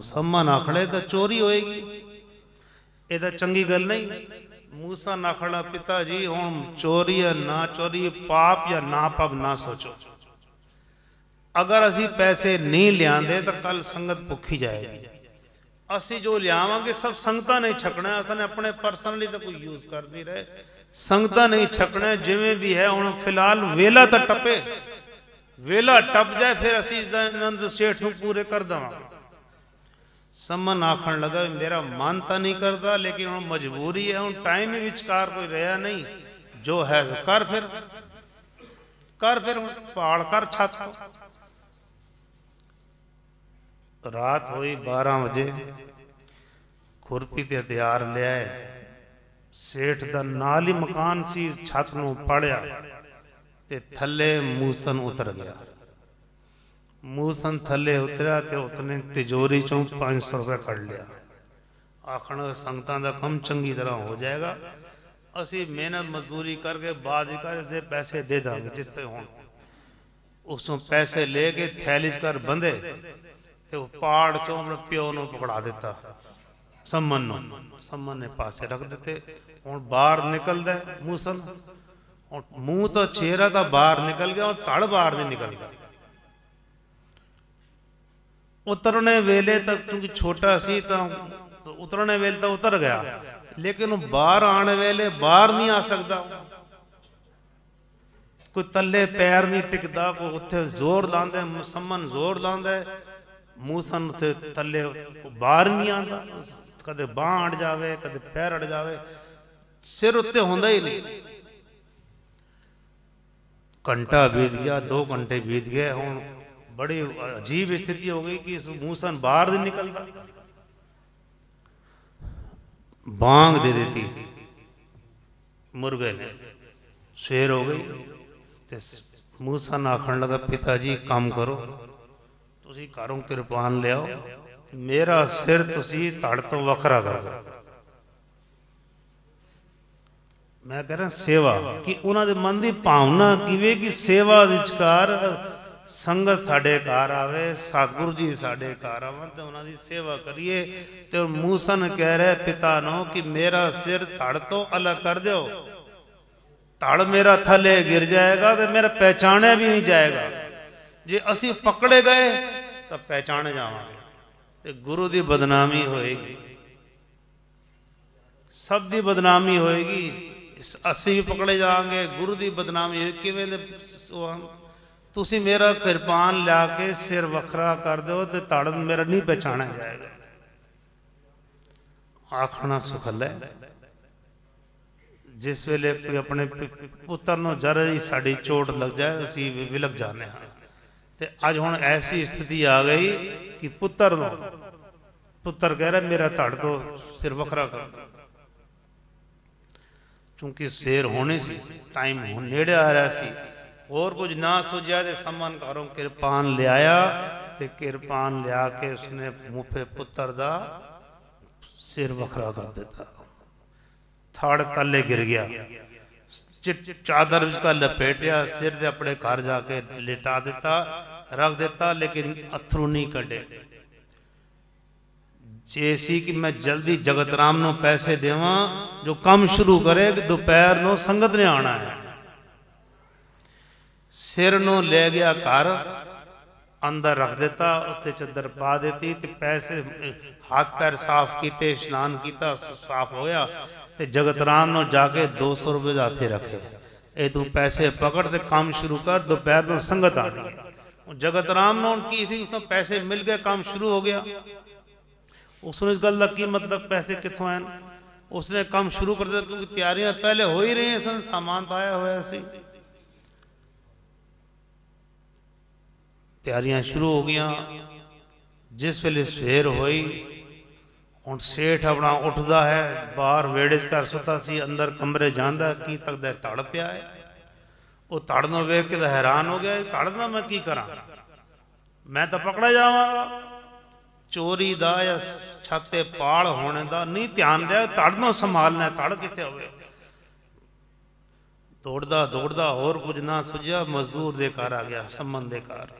Speaker 2: सम्मन आखड़े तो चोरी होएगी, ये तो चंगी गल नहीं। मूसा आखड़ा पिता जी हुण चोरी है ना चोरी, पाप या ना पाप ना सोचो, अगर असी पैसे नहीं लियाते तो कल संगत भुखी जाएगी, असी जो लियावांगे सब संगतां नहीं छकना, असने अपने पर्सनली तो कोई यूज कर नहीं रहे, संगतां नहीं छकना जिवें भी है। हुण फिलहाल वेला तो टपे, वेला टप जाए फिर असी इन्हां सेठ नूं पूरे कर देवांगे। समन आखण लगा मेरा मन तो नहीं करता, लेकिन हुण मजबूरी है, हुण टाइम ही विचकार कोई रहा नहीं, जो है कर फिर पाड़ कर छत। रात हुई 12 बजे, खुरपी ते हथियार लिया, सेठ दा नाल ही मकान सी, छत नूं पाड़िया ते थले मूसन उतर गया। मूसन थले उतरिया ते उसने तिजोरी चों 500 रुपये कढ़ लिया। आखण संगतां दा कम चंगी तरह हो जाएगा, असी मेहनत मजदूरी करके बाद से पैसे दे देंगे, जिससे हुण उसों पैसे लेके थैली कर बंधे ते वो पाड़ चों अपने प्यो नूं पकड़ा दिता, सम्मन ने पासे रख दिते। हुण बाहर निकलदा मूसन, मुंह तो चेहरा तो बाहर निकल गया और तड़ बाहर नहीं निकलता। उतरने वेले तक क्योंकि छोटा सी तो उतरने वेले तो उतर गया, लेकिन बाहर आने वेले बाहर नहीं आ सकता, कोई तले पैर नहीं टिकता, कोई उत्थे जोर लांदे, सम्मन जोर लांदे, मूसन उत्थे तले बाहर नहीं आता, कदे बांह अड़ जावे, कदे पैर अड़ जावे, सिर उत्ते होंदा ही नहीं। घंटा बीत गया, 2 घंटे बीत गए, हुण बड़ी अजीब स्थिति हो गई कि मूसन बाहर नहीं निकलता। बांग दे देती मुर्गे ने, शेर हो गई। ते मूसन आखण लगा पिताजी काम करो, तुसी घरों किरपान ले आओ, मेरा सिर तुसी धड़ तो वखरा कर दो। मैं कह रहा सेवा कि ਉਹਨਾਂ ਦੇ ਮਨ ਦੀ ਭਾਵਨਾ ਕਿਵੇਂ ਕਿ ਸੇਵਾ ਦੇ ਵਿਚਕਾਰ ਸੰਗਤ ਸਾਡੇ ਘਰ ਆਵੇ, ਸਤਿਗੁਰੂ ਜੀ ਸਾਡੇ ਘਰ ਆਵਣ ਤੇ ਉਹਨਾਂ ਦੀ ਸੇਵਾ ਕਰੀਏ। ਤੇ ਮੂਸਨ ਕਹਿ ਰਿਹਾ ਪਿਤਾ ਨੂੰ ਕਿ ਮੇਰਾ ਸਿਰ ਧੜ ਤੋਂ ਅਲੱਗ ਕਰ ਦਿਓ, ਧੜ ਮੇਰਾ ਥੱਲੇ ਗਿਰ ਜਾਏਗਾ ਤੇ ਮੇਰਾ ਪਹਿਚਾਣਿਆ ਵੀ ਨਹੀਂ ਜਾਏਗਾ। ਜੇ ਅਸੀਂ ਪਕੜੇ ਗਏ ਤਾਂ ਪਹਿਚਾਣੇ ਜਾਵਾਂਗੇ ਤੇ ਗੁਰੂ ਦੀ ਬਦਨਾਮੀ ਹੋਏਗੀ, ਸਭ ਦੀ ਬਦਨਾਮੀ ਹੋਏਗੀ। ਅਸੀਂ ਵੀ ਪਕੜੇ ਜਾਵਾਂਗੇ, ਗੁਰੂ ਦੀ ਬਦਨਾਮੀ ਹੋਏ। ਕਿਵੇਂ ਦੇ ਤੁਸੀਂ ਮੇਰਾ ਕਿਰਪਾਨ ਲਿਆ ਕੇ ਸਿਰ ਵੱਖਰਾ ਕਰ ਦਿਓ ਤੇ ਧੜ ਮੇਰਾ ਨਹੀਂ ਪਹਿਚਾਣਿਆ ਜਾਏਗਾ। ਆਖਣਾ ਸੁਖਲ ਹੈ। ਜਿਸ ਵੇਲੇ ਕੋਈ ਆਪਣੇ ਪੁੱਤਰ ਨੂੰ ਜਰਾ ਹੀ ਸਾਡੀ ਚੋਟ ਲੱਗ ਜਾਏ ਅਸੀਂ ਵਿਲਕ ਜਾਂਦੇ ਹਾਂ। ਤੇ ਅੱਜ ਹੁਣ ਐਸੀ ਸਥਿਤੀ ਆ ਗਈ ਕਿ ਪੁੱਤਰ ਕਹਿ ਰਿਹਾ ਮੇਰਾ ਧੜ ਤੋਂ ਸਿਰ ਵੱਖਰਾ ਕਰ ਦਿਓ। ਚੂੰਕਿ ਸਵੇਰ ਹੋਣੀ ਸੀ, ਟਾਈਮ ਹੁਣ ਨੇੜੇ ਆ ਰਿਹਾ ਸੀ, ਹੋਰ ਕੁਝ ਨਾ ਸੋਚਿਆ ਤੇ ਸਮਨ ਘਰੋਂ ਕਿਰਪਾਨ ਲਿਆਇਆ ਤੇ ਕਿਰਪਾਨ ਲਿਆ ਕੇ ਉਸਨੇ ਮੁੱਫੇ ਪੁੱਤਰ ਦਾ ਸਿਰ ਵੱਖਰਾ ਕਰ ਦਿੱਤਾ। ਥੜ ਤਲੇ ਗਿਰ ਗਿਆ, ਚਾਦਰ ਉਸਕਾ ਲਪੇਟਿਆ, ਸਿਰ ਦੇ ਆਪਣੇ ਘਰ ਜਾ ਕੇ ਲਿਟਾ ਦਿੱਤਾ, ਰੱਖ ਦਿੱਤਾ, ਲੇਕਿਨ ਅਥਰੂ ਨਹੀਂ ਕੱਢੇ। ਜੇ ਸੀ ਕਿ मैं जल्दी जगत राम ਨੂੰ ਪੈਸੇ ਦੇਵਾਂ ਜੋ ਕੰਮ ਸ਼ੁਰੂ ਕਰੇ ਕਿ ਦੁਪਹਿਰ ਨੂੰ ਸੰਗਤ ਨੇ ਆਉਣਾ ਹੈ। ਸਿਰ ਨੂੰ ਲੈ ਗਿਆ ਘਰ, ਅੰਦਰ ਰੱਖ ਦਿੱਤਾ, ਉੱਤੇ ਚੱਦਰ ਪਾ ਦਿੱਤੀ ਤੇ ਪੈਸੇ ਹੱਥ ਪੈਰ ਸਾਫ਼ ਕੀਤੇ, ਇਸ਼ਨਾਨ ਕੀਤਾ, ਸਾਫ਼ ਹੋਇਆ ਤੇ ਜਗਤ ਰਾਮ ਨੂੰ ਜਾ ਕੇ 200 ਰੁਪਏ ਦੇ ਹੱਥੇ ਰੱਖੇ। ਇਹ ਤੂੰ ਪੈਸੇ ਪਕੜ ਤੇ ਕੰਮ ਸ਼ੁਰੂ ਕਰ, ਦੁਪਹਿਰ ਨੂੰ ਸੰਗਤ ਆਣੀ ਹੈ। ਜਗਤ ਰਾਮ ਨੂੰ ਕੀ ਸੀ, ਉਸ ਨੂੰ ਪੈਸੇ ਮਿਲ ਗਏ, ਕੰਮ ਸ਼ੁਰੂ ਹੋ ਗਿਆ। उसने इस गल की मतलब पैसे कितों आए, उसने काम शुरू कर दिया क्योंकि तैयारियां पहले हो ही रही सन, सामान तो आया हुआ सी, तैयारियां शुरू हो गई। जिस वेले सवेर होई हुण सेठ अपना उठदा है, बाहर वेड़े घर सुता सी, अंदर कमरे जांदा की तकदा धड़ पिया है। वो धड़ नूं वेख के हैरान हो गया, धड़ दा मैं की करा, मैं तो पकड़ा जावांगा। चोरी का या छाते पाल होने का नहीं ध्यान रहा, धड़ नूं संभालना, धड़ कित्थे होवे। दौड़दा दौड़दा होर कुछ ना सुझिया, मजदूर दे घर आ गया, समन दे घर।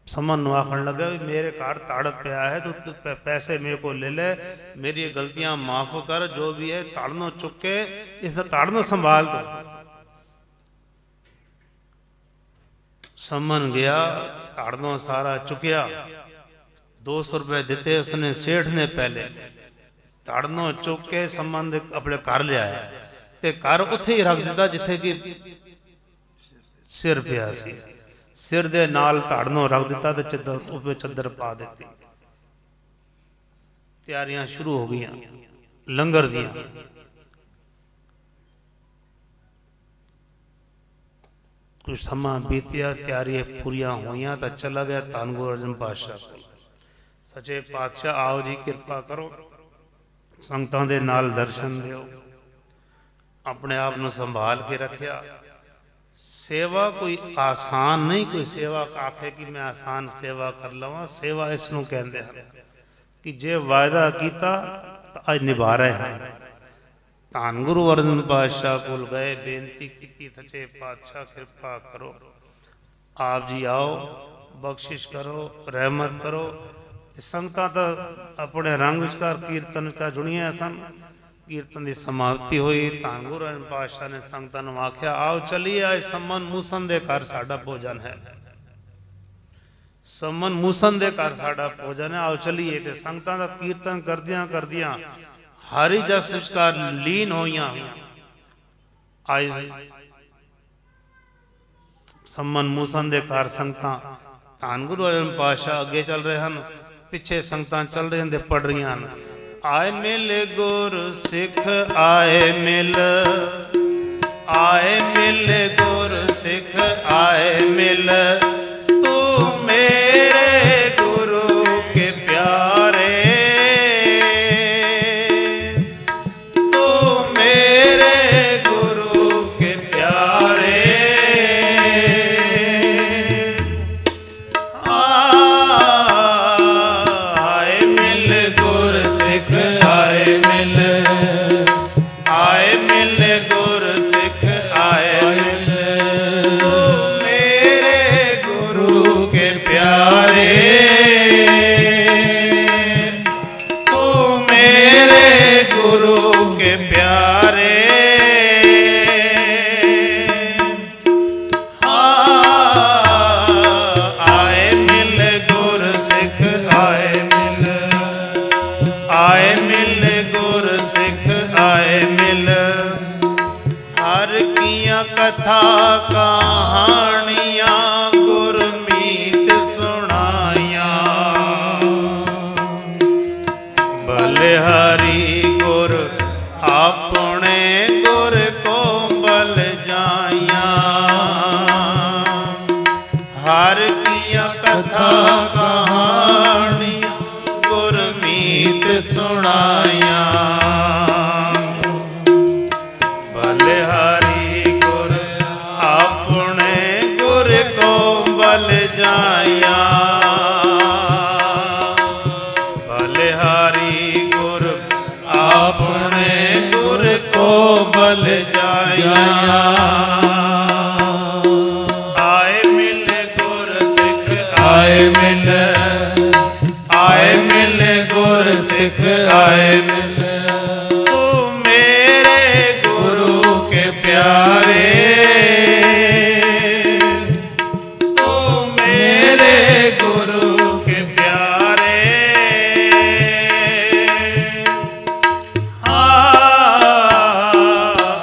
Speaker 2: समन नूं आखण लगा भी मेरे घर धड़ पिया है, तू पैसे मेरे को ले ले, मेरी गलतियां माफ कर, जो भी है धड़ नूं चुक के इस धड़ नूं संभाल दो। समन गया, धड़ नूं सारा चुकिया, 200 रुपए दिते उसने, सेठ ने पहले धड़ नूं चुक के संबंध अपने घर ले आया ते घर उत्थे ही रख दिता जिथे कि सिर पिया सी। सिर दे नाल धड़ नूं रख दिता ते चद्दर पा दी। तैयारियां शुरू हो गई लंगर दियां। कुछ समा बीतिया, तैयारियां पूरियां होइयां तो चला गया धन गुरु अर्जन पातशाह को। सचे पातशाह आओ जी, कृपा करो, संगतां दे नाल दर्शन दिओ, अपने आप नूं संभाल के रखिया। सेवा कोई आसान नहीं, कोई सेवा आखे कि मैं आसान सेवा कर लवां। सेवा इसनूं कहंदे हन कि जे वायदा कीता तां अज निभा रहे हैं। धन गुरु अर्जन पातशाह कोल गए, बेनती की, सचे पातशाह कृपा करो, आप जी आओ, बख्शिश करो, रहमत करो। संगतां तो अपने रंग विचकार कीर्तन विचकार जुड़ियां सन। कीर्तन की समाप्ति हुई, धन गुरु अर्जन पातशाह ने संगतां नूं आख्या आओ चलिए, आज समन मूसन दे घर साडा भोजन है, समन मूसन दे घर साडा भोजन है, आओ चलिए। ते संगतां दा कीर्तन करदियां करदियां हरि जस विचकार लीन होइयां। आज समन मूसन दे घर संगतां, धन गुरु अर्जन पातशाह अगे चल रहे हैं, पिछे संगतां चल रही हैं, पढ़ रही हैं। आए मिल गुर सिख आए मिल, आए मिल गुर सिख आए मिल, तू मेरे गुरु के प्यारे, तू मेरे गुरु के प्यारे। आए मिल गुर कथा कहानियां गुरमीत सुनाया। बलिहारी गुर अपने गुर को बल जाया। हर किया कथा कहानियां गुरमीत सुनाया। बलिहारी गुर अपने गुर को बल जाया। बलिहारी गुर अपने गुर को बल जाया। आए मिले गुर सिख
Speaker 3: आए मिल
Speaker 2: आए मिले गुर सिख आए मिले। तू मेरे गुरु के प्यारे। तू मेरे गुरु के प्यारे।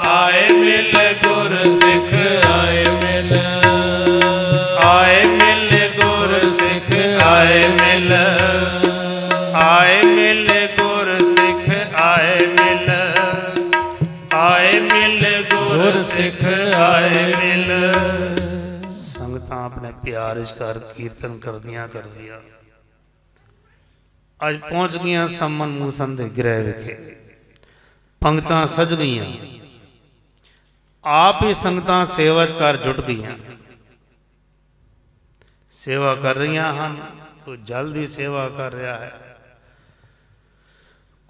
Speaker 2: आए मिल गुर सिख आए मिल। आए मिल गुर सिख आए मिल। आए मिल गुर सिख आए मिल। आए मिल गुर सिख आए मिल। संगतां अपने प्यार कर कीर्तन कर दिया। अज पहुंच गई समन मूसन दे गृह विखे। पंगतां सज गई। आप ही संगतां सेवाकार जुट गई। सेवा कर रही हैं तो जल्दी सेवा कर रहा है।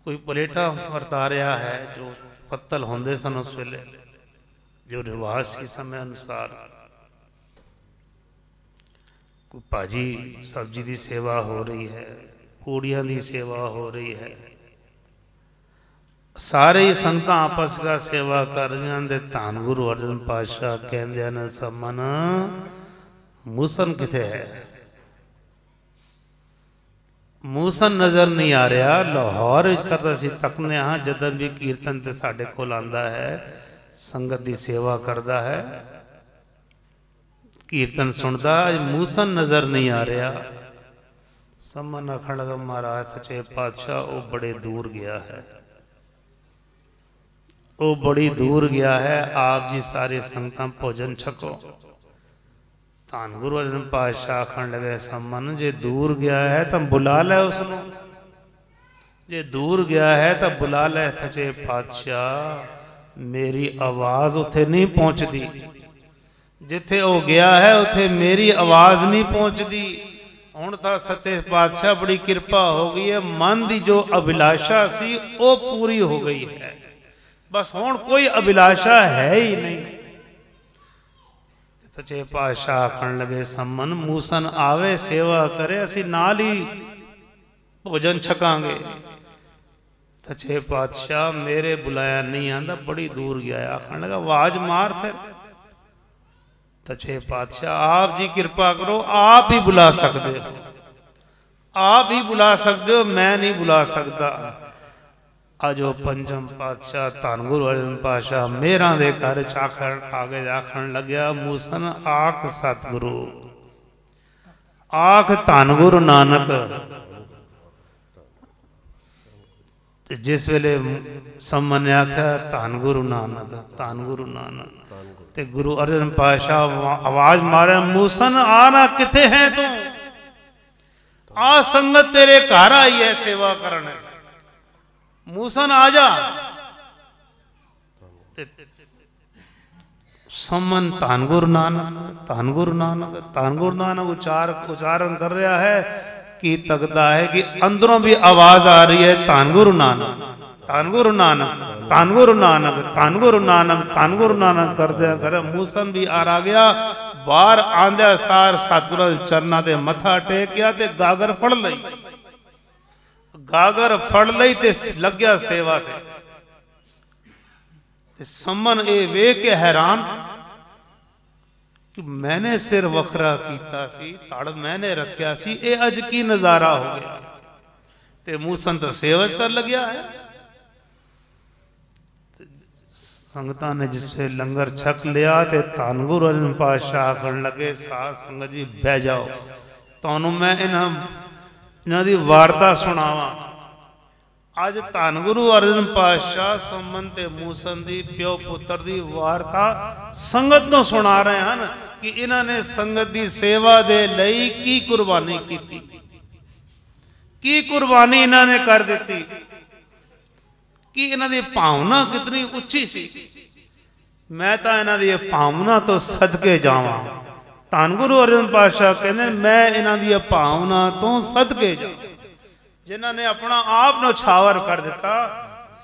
Speaker 2: कोई पलेटा वरता रहा है जो पत्तल होंदे सन उस वेले, जो रिवाज सी समय अनुसार। कोई भाजी सब्जी की सेवा हो रही है, पूड़ियां की सेवा हो रही है। सारे ही संगतां आपस का सेवा कर रही हैं। धन गुरु अर्जन पातशाह कहंदे ने समन मूसन किथे है? मूसन नज़र नहीं आ रहा। लाहौर करता सी तकने हाँ जदन भी कीर्तन ते साडे कोल आंदा है, संगत की सेवा करता है, कीर्तन सुनता, मूसन नज़र नहीं आ रहा। समन आखण लगा महाराज सच्चे पातशाह वो बड़े दूर गया है, वो बड़ी दूर गया है। आप जी सारे संगतां भोजन छको। धन गुरु अर्जन पातशाह आखण लगे समन जे दूर गया है तो बुला लै उसनों। जे दूर गया है तो बुला लै। सच्चे पातशाह मेरी आवाज़ उत्थे नहीं पहुँचती। जिथे वो गया है उत्थे मेरी आवाज़ नहीं पहुँचती। हुण तां सच्चे पातशाह बड़ी कृपा हो गई है। मन की जो अभिलाषा सी वो पूरी हो गई है। बस हुण कोई अभिलाषा है ही नहीं। सच्चे पातशाह आखण लगे समन मूसन आवे सेवा करे असी नाल ही भोजन छकांगे। सच्चे पातशाह मेरे बुलाया नहीं आंदा, बड़ी दूर गया है। आखण लगा आवाज मार फिर। सच्चे पातशाह आप जी कृपा करो, आप ही बुला सकते हो, आप ही बुला सकते हो, मैं नहीं बुला सकता। अजो पंचम पातशाह धन गुरु अर्जन पातशाह मेरा दे घर आगे आखण लग्या मूसन आख सतगुरु, आख धन गुरु नानक। जिस वेले समन ने आख्या धन गुरु नानक, धन गुरु नानक, ते गुरु अर्जन पातशाह आवाज मारे मूसन आना किथे है तू? आ संगत तेरे घर आई है सेवा करने, मूसन आ जा। समन धन गुरु नानक, धन गुरु नानक, धन गुरु नानक उच्चारण कर रहा है कि तकदा है कि अंदरों भी आवाज आ रही है धन गुरु नानक, धन गुरु नानक, धन गुरु नानक, धन गुरु नानक, धन गुरु नानक करदे कर मूसन भी आ गया। बाहर आंदे सार सतगुरु चरना ते मथा टेकिया ते गागर फड़ लई, गागर फड़ लई ते लग गया सेवा ते। समन ये वेख के हैरान कि मैंने सिर वखरा कीता सी, तड़ मैंने रखिया सी, ये अज की नजारा हो गया। ते मूसन तो सेवज कर लग्या है। संगतां ने जिससे लंगर छक लिया तो धन गुरु अर्जन पातशाह आखण लगे साध संगत जी बह जाओ, तुहानूं मैं इन्हां दी वार्ता सुणावां। अज धन गुरु अर्जन पातशाह संमन ते मूसन दी प्यो पुत्र दी वार्ता संगत नूं सुणा रहे हैं कि इन्हां ने संगत दी सेवा दे लई की कुर्बानी कीती, की कुर्बानी इन्हां ने कर दिती, कि इन्हां दी भावना कितनी उच्ची सी। मैं तो इन्हां दी भावना तो सदके जावां। धन गुरु अर्जन पातशाह कहते मैं इन्हां दी भावना तो सदके जावां, जिन्हां ने अपना आप नौछावर कर दिता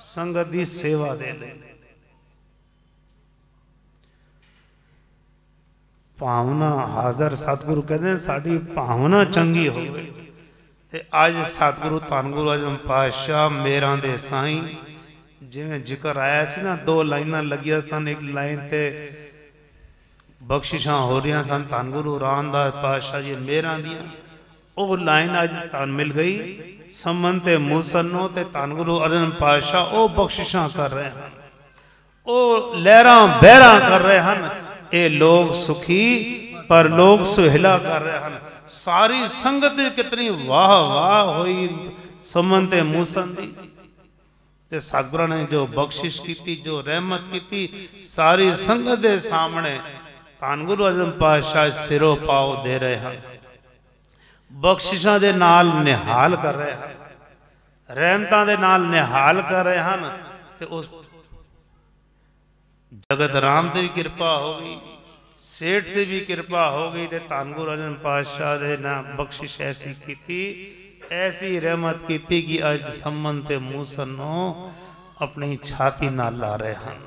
Speaker 2: संगत दी सेवा दे लई। भावना हाजर सतगुरु कहते साड़ी भावना चंगी हो गई। ते अज सतगुरु धन गुरु अर्जन पातशाह मेरा दे साईं जिवें जिक्र आया सी ना, दो लाइनां लगियां सन, एक लाइन ते बख्शिशां हो रही सन धन गुरु रामदास पातशाह जी मेहरां दियां, वो लाइन अज धन मिल गई संमन ते मूसन नूं ते धन गुरु अर्जन पातशाह वो बख्शिशां कर रहे हैं, वो लहरां बहरां कर रहे हैं। ये लोग सुखी पर लोग सुहेला कर रहे हैं। सारी संगत कितनी वाह वाह हुई संमन ते मूसन दी। ते सतगुरां ने जो बख्शिश की, जो रहमत की, सारी संगत के सामने धन गुरु अर्जन पातशाह सिरों पाओ दे रहे हैं, बख्शिशां दे नाल निहाल कर रहे हैं, रहमतां दे नाल निहाल कर रहे हैं। ते उस जगत राम ते भी कृपा हो गई, सेठ से भी कृपा हो गई, ते धन गुरु अर्जन पातशाह दे ना बख्शिश ऐसी की, ऐसी रहमत की कि अज संमन ते मूसन नूं अपनी छाती नाल ला रहे हैं।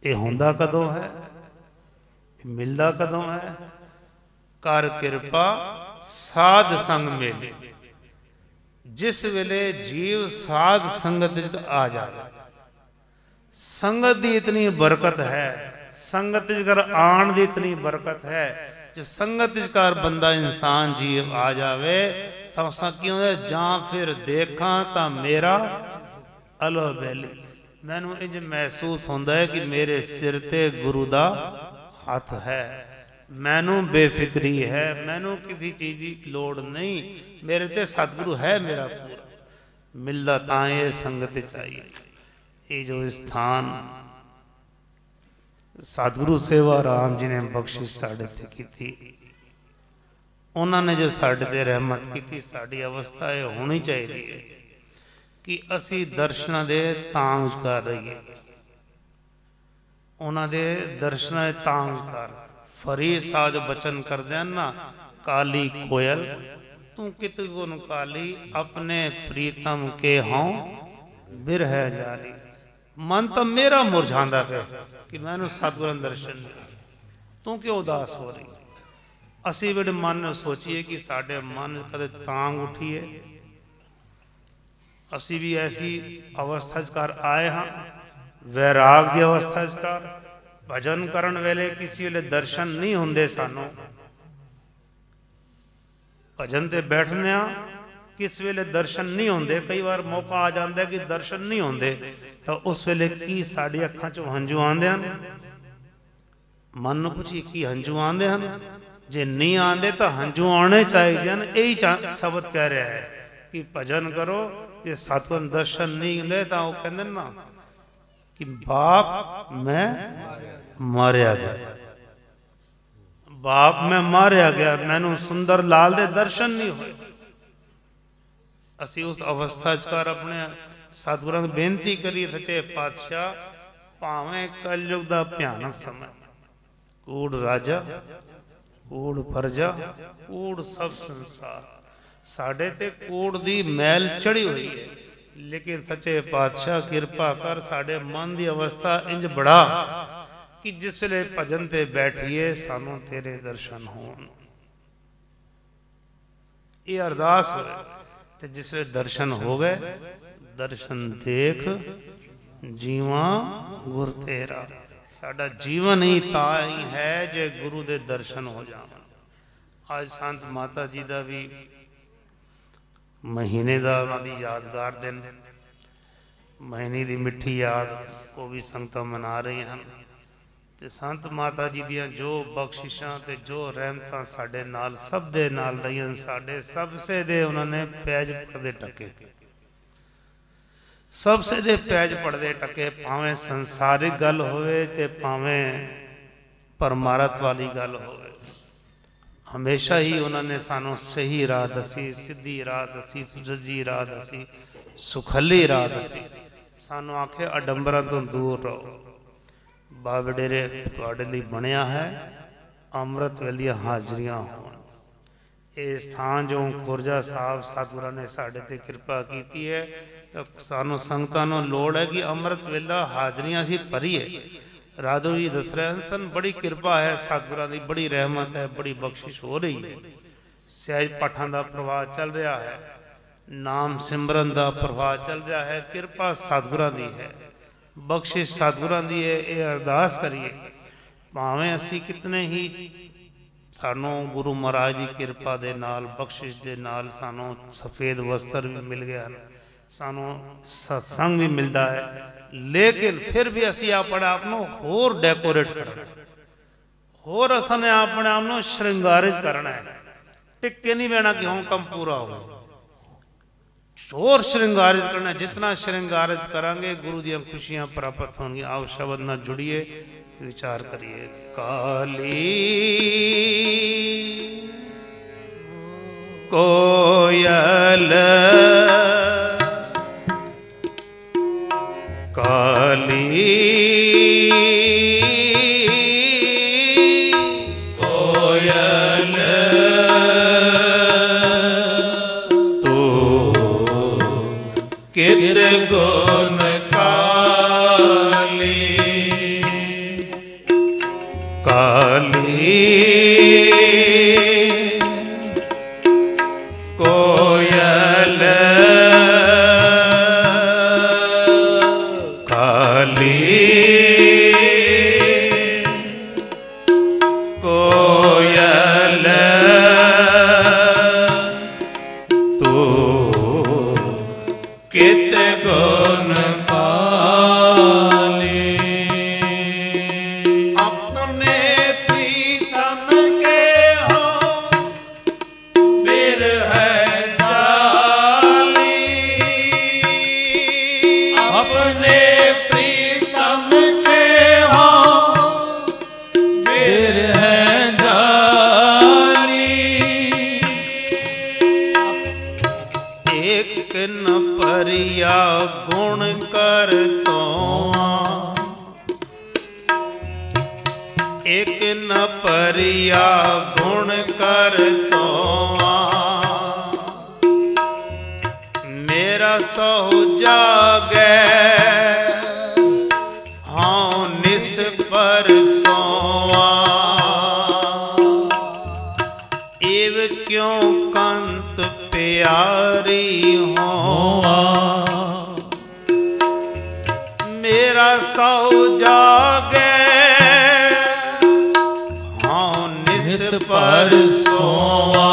Speaker 2: ये हुंदा कदों है, मिलदा कदों है? कर कृपा साध संग मेले। जिस वेले जीव साध संगत आ जाए, संगत दी इतनी बरकत है, संगत कर आण दी इतनी बरकत है, जो संगत कर बंदा इंसान जीव आ जावे तो असा क्यों जां फिर देखा तो मेरा अलो बैली। मैनू इंज महसूस होंदा है कि मेरे सिर ते गुरु दा हथ है, मैनू बेफिक्री है, मैनू किसी चीज़ की लोड़ नहीं, मेरे ते सतगुरु है मेरा पूरा। मिलदा तां ये संगत चाहिए। ये जो स्थान सतगुरु सेवा राम जी ने बख्शिश साढ़े ते की थी, उन्होंने जो साढ़े ते रहमत की, साड़ी अवस्था ये होनी चाहिए कि असी दर्शना दे तांग कर रहीए, उन्होंने दर्शना दे तांग कर। फरीद साह जो बचन कर दें ना, काली कोयल तू कित गुण काली, अपने प्रीतम के हों बिरह जाली। मन तो मेरा मुरझांदा पे कि मैनू सतगुरु दर्शन तू क्यों उदास हो रही। असी बड़े मन सोचिए कि साढ़े मन कदे तांग उठिए, असी भी ऐसी अवस्था कर आए हाँ, वैराग की अवस्था कर। भजन करन वेले किसी वेले दर्शन नहीं होंदे सानू, भजन ते बैठने किस वेले दर्शन नहीं होंदे। कई बार मौका आ जाता है कि दर्शन नहीं होंदे, तो उस वेले की साड़ी अखां चों हंझू आंदे हैं। मन नूं पुछी की हंझू आंदे हैं? जे नहीं आंदे तो हंझू आने चाहिए हैं। यही शब्द कह रहा है कि भजन करो, ये सतगुर दर्शन नहीं मिले तो वो कहते ना कि बाप मैं मारिया गया, बाप मैं मारिया गया, मैनू सुंदर लाल दे दर्शन नहीं हुए। असी उस अवस्था कर अपने सतगुरां नूं बेनती करिए, सच्चे पातशाह भावें कलयुग दा भयानक समय, कूड़ राजा कूड़ प्रजा कूड़ सब संसार, साढ़े ते कूड़ दी मैल चढ़ी हुई है। लेकिन सच्चे पातशाह कृपा कर साढ़े मन की अवस्था इंज बढ़ा कि जिस वे भजन ते बैठिए सानू तेरे दर्शन होण। ये अरदास हो ते जिस वे दर्शन हो गए, दर्शन देख जीवा गुर तेरा। साडा जीवन ही ताई है जे गुरु दे दर्शन हो जावन। आज संत माता जी का भी महीने का उन्होंने यादगार दिन, ਮਹੀਨੇ ਦੀ ਮਿੱਠੀ ਯਾਦ ਉਹ ਵੀ ਸੰਗਤਾਂ ਮਨਾ ਰਹੀਆਂ ਹਨ ਤੇ ਸੰਤ ਮਾਤਾ ਜੀ ਦੀਆਂ ਜੋ ਬਖਸ਼ਿਸ਼ਾਂ ਤੇ ਜੋ ਰਹਿਮਤਾਂ ਸਾਡੇ ਨਾਲ ਸਭ ਦੇ ਨਾਲ ਰਹੀਆਂ ਸਾਡੇ ਸਭਸੇ ਦੇ ਉਹਨਾਂ ਨੇ ਪੈਜ ਪੜਦੇ ਟੱਕੇ ਸਭਸੇ ਦੇ ਪੈਜ ਪੜਦੇ ਟੱਕੇ ਭਾਵੇਂ ਸੰਸਾਰਿਕ ਗੱਲ ਹੋਵੇ ਤੇ ਭਾਵੇਂ ਪਰਮਾਰਥ ਵਾਲੀ ਗੱਲ ਹੋਵੇ ਹਮੇਸ਼ਾ ਹੀ ਉਹਨਾਂ ਨੇ ਸਾਨੂੰ ਸਹੀ ਰਾਹ ਦੱਸੀ ਸਿੱਧੀ ਰਾਹ ਦੱਸੀ ਸੁਚੱਜੀ ਰਾਹ ਦੱਸੀ ਸੁਖੱਲੀ ਰਾਹ ਦੱਸੀ ਸਾਨੂੰ ਆਖੇ ਅਡੰਬਰਾਂ ਤੋਂ ਦੂਰ ਰਹੋ ਬਾਬੇ ਡੇਰੇ ਤੁਹਾਡੇ ਲਈ ਬਣਿਆ ਹੈ ਅੰਮ੍ਰਿਤ ਵੇਲੇ ਹਾਜ਼ਰੀਆਂ ਹੋਣ ਇਹ ਸਥਾਨ ਜੋ ਖੁਰਜਾ ਸਾਹਿਬ ਸਤਿਗੁਰਾਂ ਨੇ ਸਾਡੇ ਤੇ ਕਿਰਪਾ ਕੀਤੀ ਹੈ ਤਾਂ ਸਾਨੂੰ ਸੰਗਤਾਂ ਨੂੰ ਲੋੜ ਹੈ ਕਿ ਅੰਮ੍ਰਿਤ ਵੇਲਾ ਹਾਜ਼ਰੀਆਂ ਅਸੀਂ ਭਰੀਏ ਰਾਜੋ ਜੀ ਦੱਸ ਰਹੇ ਸਨ ਬੜੀ ਕਿਰਪਾ ਹੈ ਸਤਿਗੁਰਾਂ ਦੀ ਬੜੀ ਰਹਿਮਤ ਹੈ ਬੜੀ ਬਖਸ਼ਿਸ਼ ਹੋ ਰਹੀ ਹੈ ਸਹਿਜ ਪਾਠਾਂ ਦਾ ਪ੍ਰਵਾਹ ਚੱਲ ਰਿਹਾ ਹੈ ਨਾਮ ਸਿਮਰਨ ਦਾ ਪ੍ਰਵਾਹ ਚੱਲ ਰਿਹਾ ਹੈ ਕਿਰਪਾ ਸਤਿਗੁਰਾਂ ਦੀ ਹੈ ਬਖਸ਼ਿਸ਼ ਸਤਿਗੁਰਾਂ ਦੀ ਹੈ ਇਹ ਅਰਦਾਸ ਕਰੀਏ ਭਾਵੇਂ ਅਸੀਂ ਕਿਤਨੇ ਹੀ ਸਾਨੂੰ ਗੁਰੂ ਮਹਾਰਾਜ ਦੀ ਕਿਰਪਾ ਦੇ ਨਾਲ ਬਖਸ਼ਿਸ਼ ਦੇ ਨਾਲ ਸਾਨੂੰ ਸਫੇਦ ਵਸਤਰ ਵੀ ਮਿਲ ਗਏ ਹਨ ਸਾਨੂੰ ਸਤਸੰਗ ਵੀ ਮਿਲਦਾ ਹੈ ਲੇਕਿਨ ਫਿਰ ਵੀ ਅਸੀਂ ਆਪਣੇ ਆਪ ਨੂੰ ਹੋਰ ਡੈਕੋਰੇਟ ਕਰਨਾ ਹੋਰ ਅਸਾਂ ਨੇ ਆਪਣੇ ਆਪ ਨੂੰ ਸ਼ਿੰਗਾਰਿਤ ਕਰਨਾ ਹੈ ਟਿੱਕੇ ਨਹੀਂ ਬਹਿਣਾ ਕਿ ਹੁਣ ਕੰਮ ਪੂਰਾ ਹੋ ਗਿਆ ਹੋਰ ਸ਼ਿੰਗਾਰਿਤ ਕਰਨਾ ਜਿਤਨਾ ਸ਼ਿੰਗਾਰਿਤ ਕਰਾਂਗੇ ਗੁਰੂ ਦੀਆਂ ਖੁਸ਼ੀਆਂ ਪ੍ਰਾਪਤ ਹੋਣਗੀਆਂ ਆਓ ਸ਼ਬਦ ਨਾਲ ਜੁੜੀਏ ਵਿਚਾਰ ਕਰੀਏ ਕਾਲੀ ਕੋਇਲ ਕਾਲੀ ਕੋਇਲ ਤੂੰ ਕਿਤ ਗੁਣ ਕਾਲੀ ਕਾਲੀ ਕੋਇਲ ਕੋਇਲ ਤੂੰ ਕਿਤ ਗੁਣ ਕਾਲੀ ਆਪਣੇ ਪ੍ਰੀਤਮ ਕੇ ਹੋ ਬਿਰਹਿ ਜਾਲੀ ਆਪਣੇ ਪ੍ਰੀਤਮ ਕੇ ਹੋ ਬਿਰਹਿ ਜਾਲੀ ਇੱਕ ਨ ਪਰਿਆ ਗੁਣ ਕਰ ਤੋਆ ਇੱਕ ਨ ਪਰਿਆ ਗੁਣ ਕਰ ਤੋਆ ਮੇਰਾ ਸਹੁ ਜਾਗੈ ਹਾਂ ਨਿਸ ਪਰ ਸੋਆ ਇਵ ਕਿਉ ਕੰਤ ਪਿਆਰੀ ਹੋਆ ਮੇਰਾ ਸਹੁ ਜਾਗੈ ਹਾਂ ਨਿਸ ਪਰ ਸੋਆ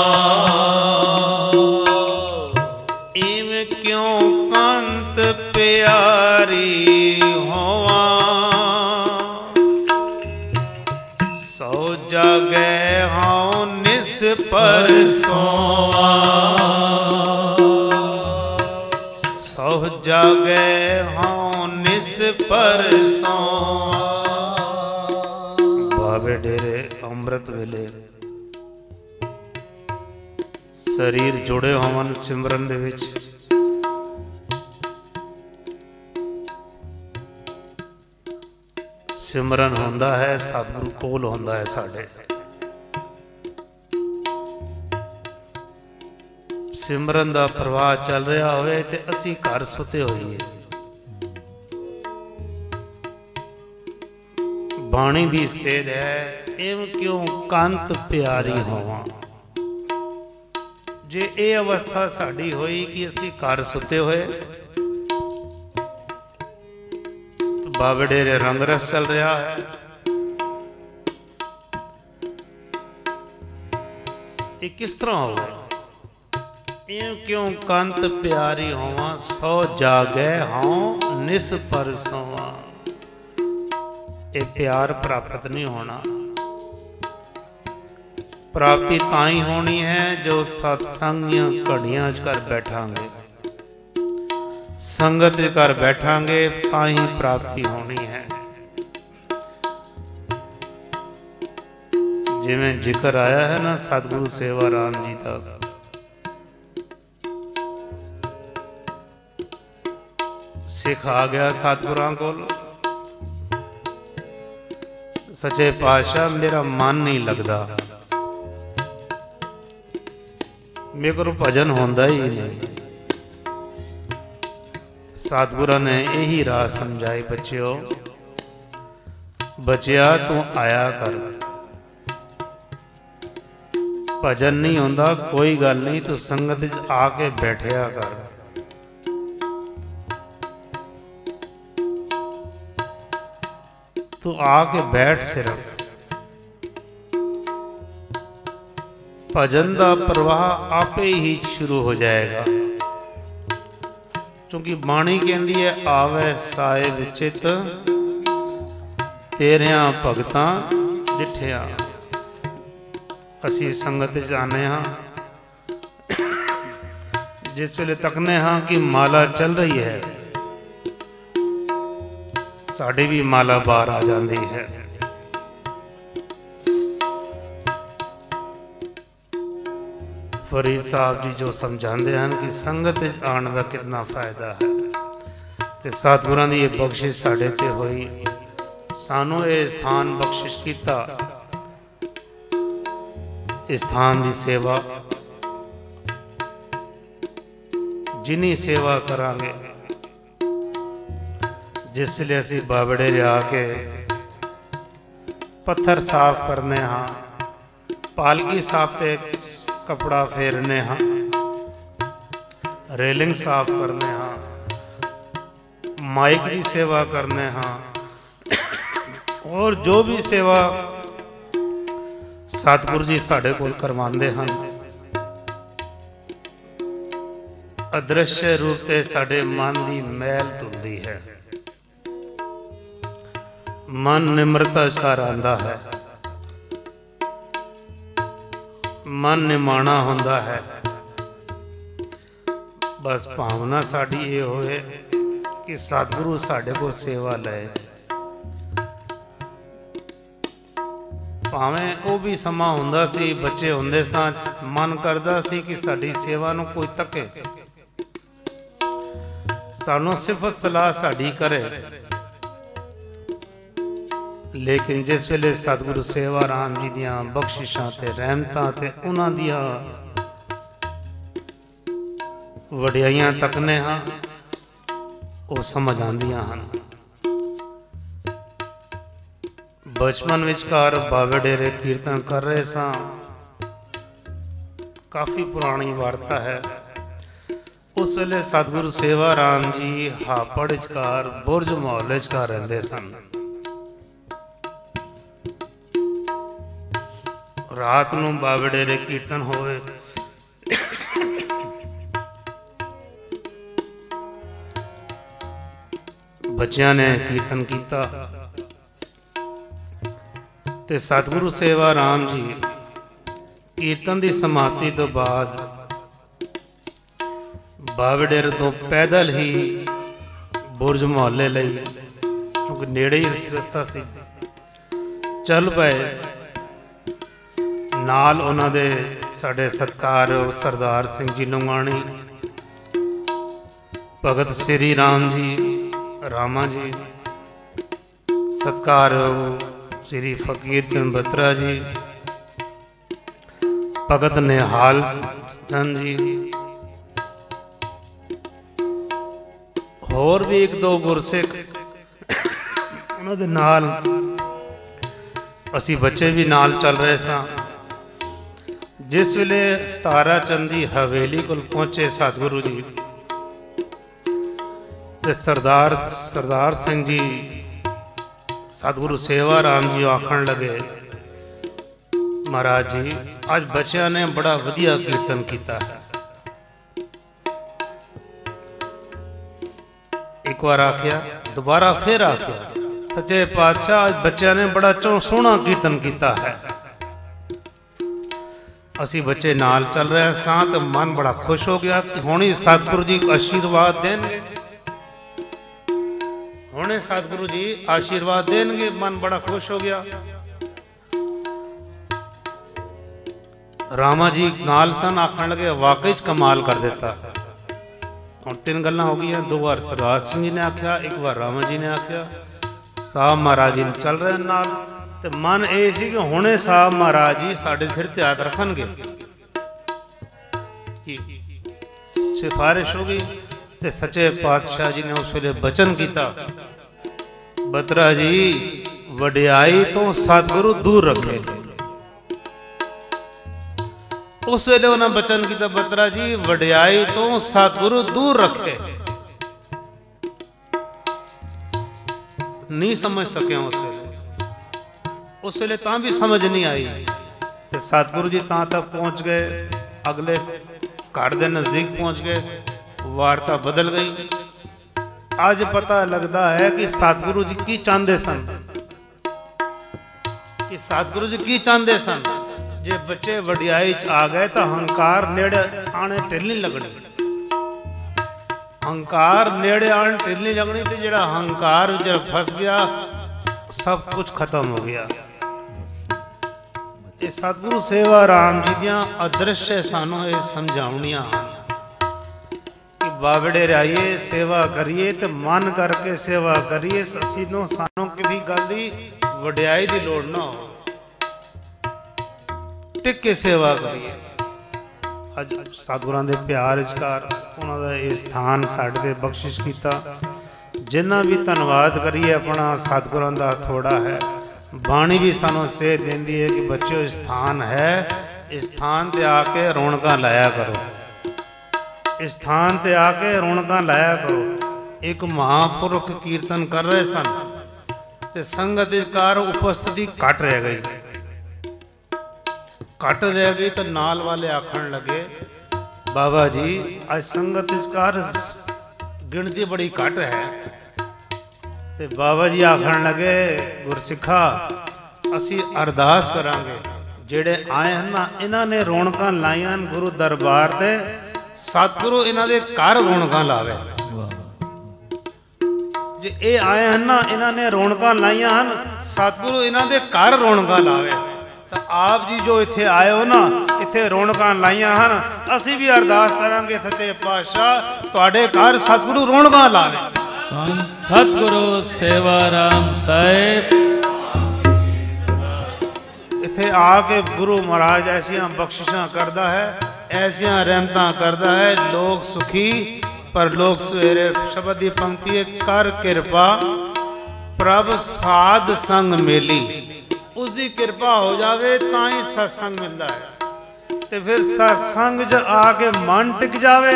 Speaker 2: ਇਵ ਕਿਉ ਕੰਤ ਪਿਆਰੀ ਹੋਆ ਸਹੁ ਜਾਗੈ ਹਾਂ ਨਿਸ ਪਰ ਸੋਆ ਸਹੁ ਜਾਗੈ ਹਾਂ ਨਿਸ ਪਰ ਸੋਆ ਬਾਬੇ ਡੇਰੇ ਅੰਮ੍ਰਿਤ ਵੇਲੇ ਸਰੀਰ ਜੁੜੇ ਹੋਵਨ ਸਿਮਰਨ ਦੇ ਵਿੱਚ ਸਿਮਰਨ ਹੁੰਦਾ ਹੈ ਸਤਿਗੁਰੂ ਕੋਲ ਹੁੰਦਾ ਹੈ ਸਾਡੇ ਸਿਮਰਨ ਦਾ ਪ੍ਰਵਾਹ ਚੱਲ ਰਿਹਾ ਹੋਵੇ ਤੇ ਅਸੀਂ ਘਰ ਸੁੱਤੇ ਹੋਈਏ ਬਾਣੀ ਦੀ ਸੇਧ ਹੈ ਇਵ ਕਿਉਂ ਕੰਤ ਪਿਆਰੀ ਹੋਵਾਂ ਜੇ ਇਹ ਅਵਸਥਾ ਸਾਡੀ ਹੋਈ ਕਿ ਅਸੀਂ ਘਰ ਸੁੱਤੇ ਹੋਏ ਬਾਬੇ ਡੇਰੇ ਰੰਗ ਰਸ ਚੱਲ ਰਿਹਾ ਹੈ ਇਹ ਕਿਸ ਤਰ੍ਹਾਂ ਹੋਵੇ इं क्यों कंत प्यारी होवा, सौ जागै हों निस पर सोवा। ये प्यार प्राप्त नहीं होना। प्राप्ति ताई होनी है जो सत्संग दियां घड़ियां च कर बैठांगे, संगत कर बैठांगे ताही प्राप्ति होनी है। जिवें जिक्र आया है ना सतगुरु सेवा राम जी का, सिख आ गया सतगुरां कोल, सच्चे पातशाह मेरा मन नहीं लगता, मेरे को भजन होंदा ही नहीं। सतगुरां ने यही राह समझाई, बच्चियो बचिया तू आया कर, भजन नहीं होंदा कोई गल नहीं, तू संगत आके बैठया कर। तू आके बैठ, सिर्फ भजन का प्रवाह आपे ही शुरू हो जाएगा। क्योंकि बाणी कहती है आवे साहिब चित तेरिया भगतां डिठिया। असी संगत जाने हाँ, जिस वेले तकने हाँ कि माला चल रही है, साड़ी भी माला बाहर आ जाती है। फरीद साहब जी जो समझाते हैं कि संगत आने का कितना फायदा है, तो सतगुरां दी ये बख्शिश साढ़े ते हुई, सानू ये स्थान बख्शिश किया। स्थान की सेवा जिनी सेवा करांगे, जिस वे असी बाबड़े रिहा के पत्थर साफ करने हाँ, पालकी साफ ते कपड़ा फेरने हाँ, रेलिंग साफ करने हाँ, माइक की सेवा करने हाँ, और जो भी सेवा सतगुरु जी साढ़े कोल करवांदे हैं, अदृश्य रूप से साढ़े मन की मैल धुलदी है, मन निम्रता कर आंदा है, मन निमाणा होंदा है। बस भावना साड़ी ये होए कि सतगुरु साढ़े को सेवा ले। भावें वो भी समा हुंदा सी, बच्चे हुंदे सा, मन करदा सी कि साड़ी सेवा नूं कोई तके, सानू सिफत सलाह साड़ी करे। लेकिन जिस वेले सतगुरु सेवा राम जी दियां बख्शिशां ते रहमतां ते उन्हां दियां वडियाइयां तकने हाँ, वो समझ आंदियां हन। बचपन विचकार बावे डेरे कीर्तन कर रहे सां, काफ़ी पुरानी वार्ता है। उस वेले सतगुरु सेवा राम जी हापड़ विचकार बुरज मोहल्ले विचकार रहिंदे सन। रात नूं बावे डेरे कीर्तन होवे, बच्चियां ने कीर्तन किया ते सतगुरु सेवा राम जी कीर्तन की समाप्ति तो बाद बावे डेरे तो पैदल ही बुरज मोहल्ले लई, क्योंकि नेड़े ही रस्ता सी, चल पे। नाल उन्हां दे साडे सत्कार सरदार सिंह जी लुंगाणी, भगत श्री राम जी रामा जी, सत्कार श्री फकीर चंद बत्रा जी, भगत निहाल चंद जी, होर भी एक दो गुरसिख उन्हां दे नाल, असी बच्चे भी नाल चल रहे सां। जिस वेले तारा चंद की हवेली को पहुंचे सतगुरु जी, ते सरदार सिंह जी सतगुरु सेवा राम जी आखन लगे, महाराज जी अज बच्चियां ने बड़ा वधिया कीर्तन किया है, एक बार आख्या दोबारा फिर आख्या सच्चे पातशाह बच्चों ने बड़ा सोहना कीर्तन किया है। असी बच्चे नाल चल रहे हैं सां तो मन बड़ा खुश हो गया कि हुणे सतगुरु जी आशीर्वाद देंगे, हुणे सतगुरु जी आशीर्वाद देंगे। मन बड़ा खुश हो गया। रामा जी नाल सन आखन लगे वाकई कमाल कर देता। और 3 गल्लां हो गई, 2 बार सरदार सिंह जी ने आख्या, 1 बार रामा जी ने आख्या। साहब महाराज जी चल रहे नाल ते मन ये सी कि हुणे साहब महाराज जी साडे सिर ते हाथ रखणगे। सिफारिश हो गई ते सच्चे पातशाह जी ने उस वेले बचन किया, बत्रा जी वडियाई तो सतगुरु दूर रखे। उस वेले उन्हें बचन किया, बत्रा जी वडियाई तो सतगुरु दूर रखे। नहीं समझ सके उस वेले तां भी समझ नहीं आई ते सतगुरु जी तां तक पहुंच गए, अगले घर के नजदीक पहुंच गए, वार्ता बदल गई। आज पता लगता है कि सतगुरु जी की चाहते सन, कि सतगुरु जी की चाहते सन। जे बच्चे वडियाई च आ गए तो हंकार नेड़े आने ढिल नहीं लगनी, हंकार नेड़े आने ढिल नहीं लगनी। तो जेड़ा हंकार जब फस गया सब कुछ खत्म हो गया। ये सतगुरु सेवा राम जी दियां अदृश्य सानू ये समझाउणियां कि बाबड़े रहिए सेवा करिए तो मन करके सेवा करिए। असीनों सानू किसी गल दी वडियाई दी लोड़ ना हो, टिक के सेवा करिए। अज सतगुरां दे प्यार विचकार उन्हां दा इह स्थान साडे ते बख्शिश कीता। जिन्ना भी धन्नवाद करिए अपना सतगुरां दा थोड़ा है। बाणी भी सानू सेध देंदी है कि बच्चों स्थान है, इस स्थान ते आके रौनकां लाया करो, इस स्थान ते आके रौनकां लाया करो। एक महापुरुष कीर्तन कर रहे सन ते संगत कार उपस्थिति घट रह गई, घट रह गई तो नाल वाले आखन लगे बाबा जी आज संगत कार गिनती बड़ी घट है। ते बाबा जी आखन लगे गुरसिखा असी अरदास करांगे, जेड़े आए हैं ना इन्हां ने रौनकां लाइयां गुरु दरबार ते, सतगुरु इन्हां दे घर रौनकां लावे। जे ये आए हैं ना इन्हां ने रौनकां लाइयां हैं, सतगुरु इन्हां दे घर रौनकां लावे। तो आप जी जो इत्थे आए हो ना, इत्थे रौनकां लाइयां हैं, असी भी अरदास करांगे सच्चे पातशाह तुहाडे घर सतगुरु रौनकां लावे।
Speaker 3: सतगुरु सेवा राम साहिब
Speaker 2: इत्थे आके गुरु महाराज ऐसियां बख्शिशां करदा है, ऐसियां रहमतां करदा है, लोग सुखी पर लोग सवेरे। शब्द की पंक्ति है, कर कृपा प्रभ साध संग मेली। उसकी कृपा हो जावे तां ही सत्संग मिलता है। ते फिर सत्संग च आके मन टिक जावे,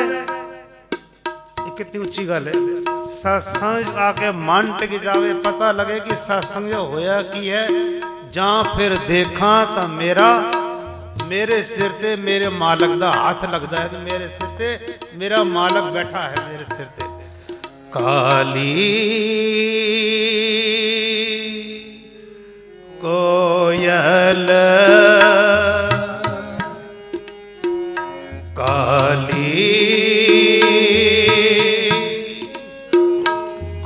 Speaker 2: कितनी उच्ची गल है। सत्संग आके मन टिक जावे, पता लगे कि सत्संग जो होया की है, जां फिर देखा तो मेरे सिर ते मेरे मालक दा हाथ लगता है कि मेरे सिर ते मेरा मालक बैठा है मेरे सिर ते। काली कोयल काली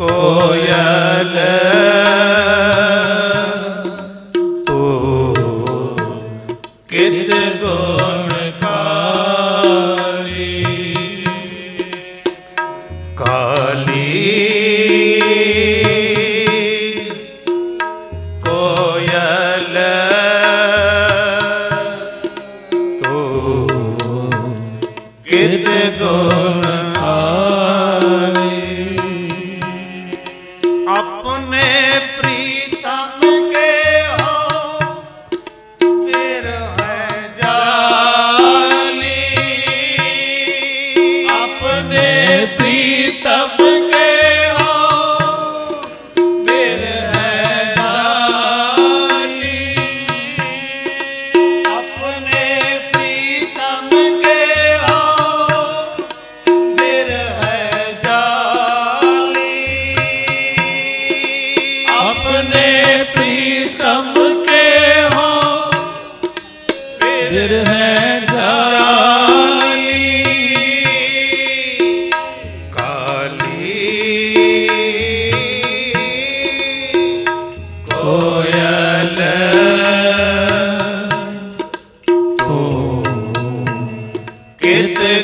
Speaker 2: कोयल तू कित गुण काली काली कोयल तू कित गुण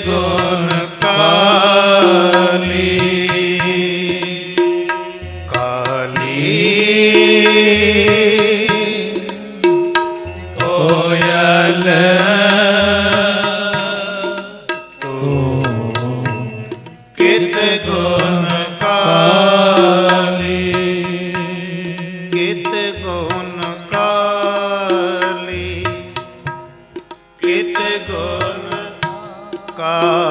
Speaker 2: ਗੁਣ ਕਾਲੀ ਕਾਲੀ ਕੋਇਲ ਤੂੰ ਕਿਤ ਗੁਣ ਕਾਲੀ ਕਿਤ ਗੁਣ ਕਾਲੀ ਕਿਤ ਗੁਣ ਕਾਲੀ।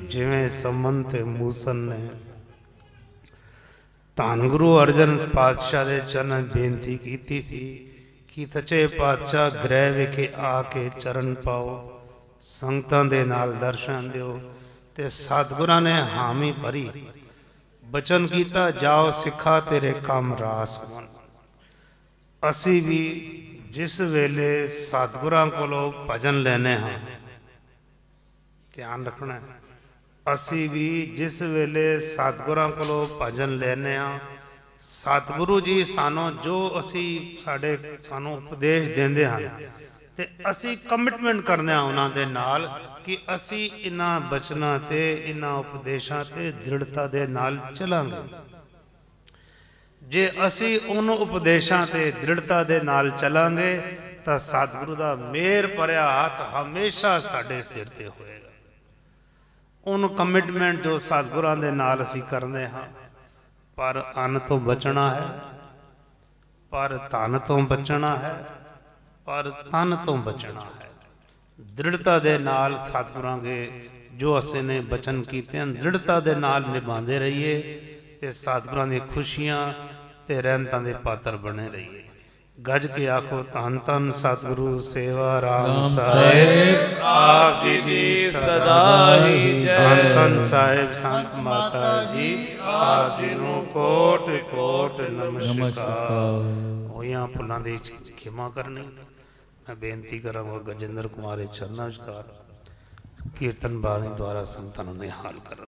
Speaker 2: ਜਿਵੇਂ ਸਮਨ ਤੇ ਮੂਸਨ ਨੇ ਧੰਨ ਗੁਰੂ ਅਰਜਨ ਪਾਤਸ਼ਾਹ ਦੇ ਚਰਨ ਬੇਨਤੀ ਕੀਤੀ ਸੀ ਕਿ ਸੱਚੇ ਪਾਤਸ਼ਾਹ ਗ੍ਰਹਿ ਵਿਖੇ ਆ ਕੇ ਚਰਨ ਪਾਓ, ਸੰਗਤਾਂ ਦੇ ਨਾਲ ਦਰਸ਼ਨ ਦਿਓ, ਤੇ ਸਤਿਗੁਰਾਂ ਨੇ ਹਾਮੀ ਭਰੀ, ਬਚਨ ਕੀਤਾ ਜਾਓ ਸਿੱਖਾ ਤੇਰੇ ਕੰਮ ਰਾਸ ਹੋਣ। ਅਸੀਂ ਵੀ ਜਿਸ ਵੇਲੇ ਸਤਿਗੁਰਾਂ ਕੋਲੋਂ ਭਜਨ ਲੈਣੇ ਹਾਂ, ਧਿਆਨ ਰੱਖਣਾ, ਅਸੀਂ ਵੀ ਜਿਸ ਵੇਲੇ ਸਤਿਗੁਰਾਂ ਕੋਲੋਂ ਭਜਨ ਲੈਣੇ ਹਾਂ, ਸਤਿਗੁਰੂ ਜੀ ਸਾਨੂੰ ਜੋ ਸਾਨੂੰ ਉਪਦੇਸ਼ ਦਿੰਦੇ ਹਨ, ਤੇ ਅਸੀਂ ਕਮਿਟਮੈਂਟ ਕਰਦੇ ਹਾਂ ਉਹਨਾਂ ਦੇ ਨਾਲ ਕਿ ਅਸੀਂ ਇਹਨਾਂ ਬਚਨਾਂ ਤੇ ਇਹਨਾਂ ਉਪਦੇਸ਼ਾਂ ਤੇ ਦ੍ਰਿੜਤਾ ਦੇ ਨਾਲ ਚੱਲਾਂਗੇ। ਜੇ ਅਸੀਂ ਉਹਨਾਂ ਉਪਦੇਸ਼ਾਂ ਤੇ ਦ੍ਰਿੜਤਾ ਦੇ ਨਾਲ ਚੱਲਾਂਗੇ ਤਾਂ ਸਤਿਗੁਰੂ ਦਾ ਮਿਹਰ ਭਰਿਆ ਹੱਥ ਹਮੇਸ਼ਾ ਸਾਡੇ ਸਿਰ ਤੇ ਹੋਏਗਾ। ਉਹਨੂੰ ਕਮਿਟਮੈਂਟ ਜੋ ਸਤਿਗੁਰਾਂ ਦੇ ਨਾਲ ਅਸੀਂ ਕਰਦੇ ਹਾਂ, ਪਰ ਅੰਨ ਤੋਂ ਬਚਣਾ ਹੈ, ਪਰ ਧਨ ਤੋਂ ਬਚਣਾ ਹੈ, ਪਰ ਤਨ ਤੋਂ ਬਚਣਾ ਹੈ। ਦ੍ਰਿੜਤਾ ਦੇ ਨਾਲ ਸਤਿਗੁਰਾਂ ਦੇ ਜੋ ਅਸੀਂ ਨੇ ਬਚਨ ਕੀਤੇ ਹਨ, ਦ੍ਰਿੜਤਾ ਦੇ ਨਾਲ ਨਿਭਾਉਂਦੇ ਰਹੀਏ ਤੇ ਸਤਿਗੁਰਾਂ ਦੀਆਂ ਖੁਸ਼ੀਆਂ ਤੇ ਰਹਿਮਤਾਂ ਦੇ ਪਾਤਰ ਬਣੇ ਰਹੀਏ। ਗੱਜ ਕੇ ਆਖੋ ਧੰਨ ਧੰਨ ਸਤਿਗੁਰੂ ਸੇਵਾ ਰਾਮ ਸਾਹਿਬ ਆਪ ਜੀ ਦੀ ਸਦਾ ਹੀ ਜੈ। ਧੰਨ ਧੰਨ ਸਾਹਿਬ ਸੰਤ ਮਾਤਾ ਜੀ ਆਪ ਜੀ ਨੂੰ ਕੋਟ ਕੋਟ ਨਮਸਕਾਰ। ਹੋਈਆਂ ਭੁੱਲਾਂ ਦੀ ਖਿਮਾ ਕਰਨੀ। मैं बेनती करांगा गजेंद्र कुमार चरणों विचकार कीर्तन बाणी द्वारा संतान निहाल कर।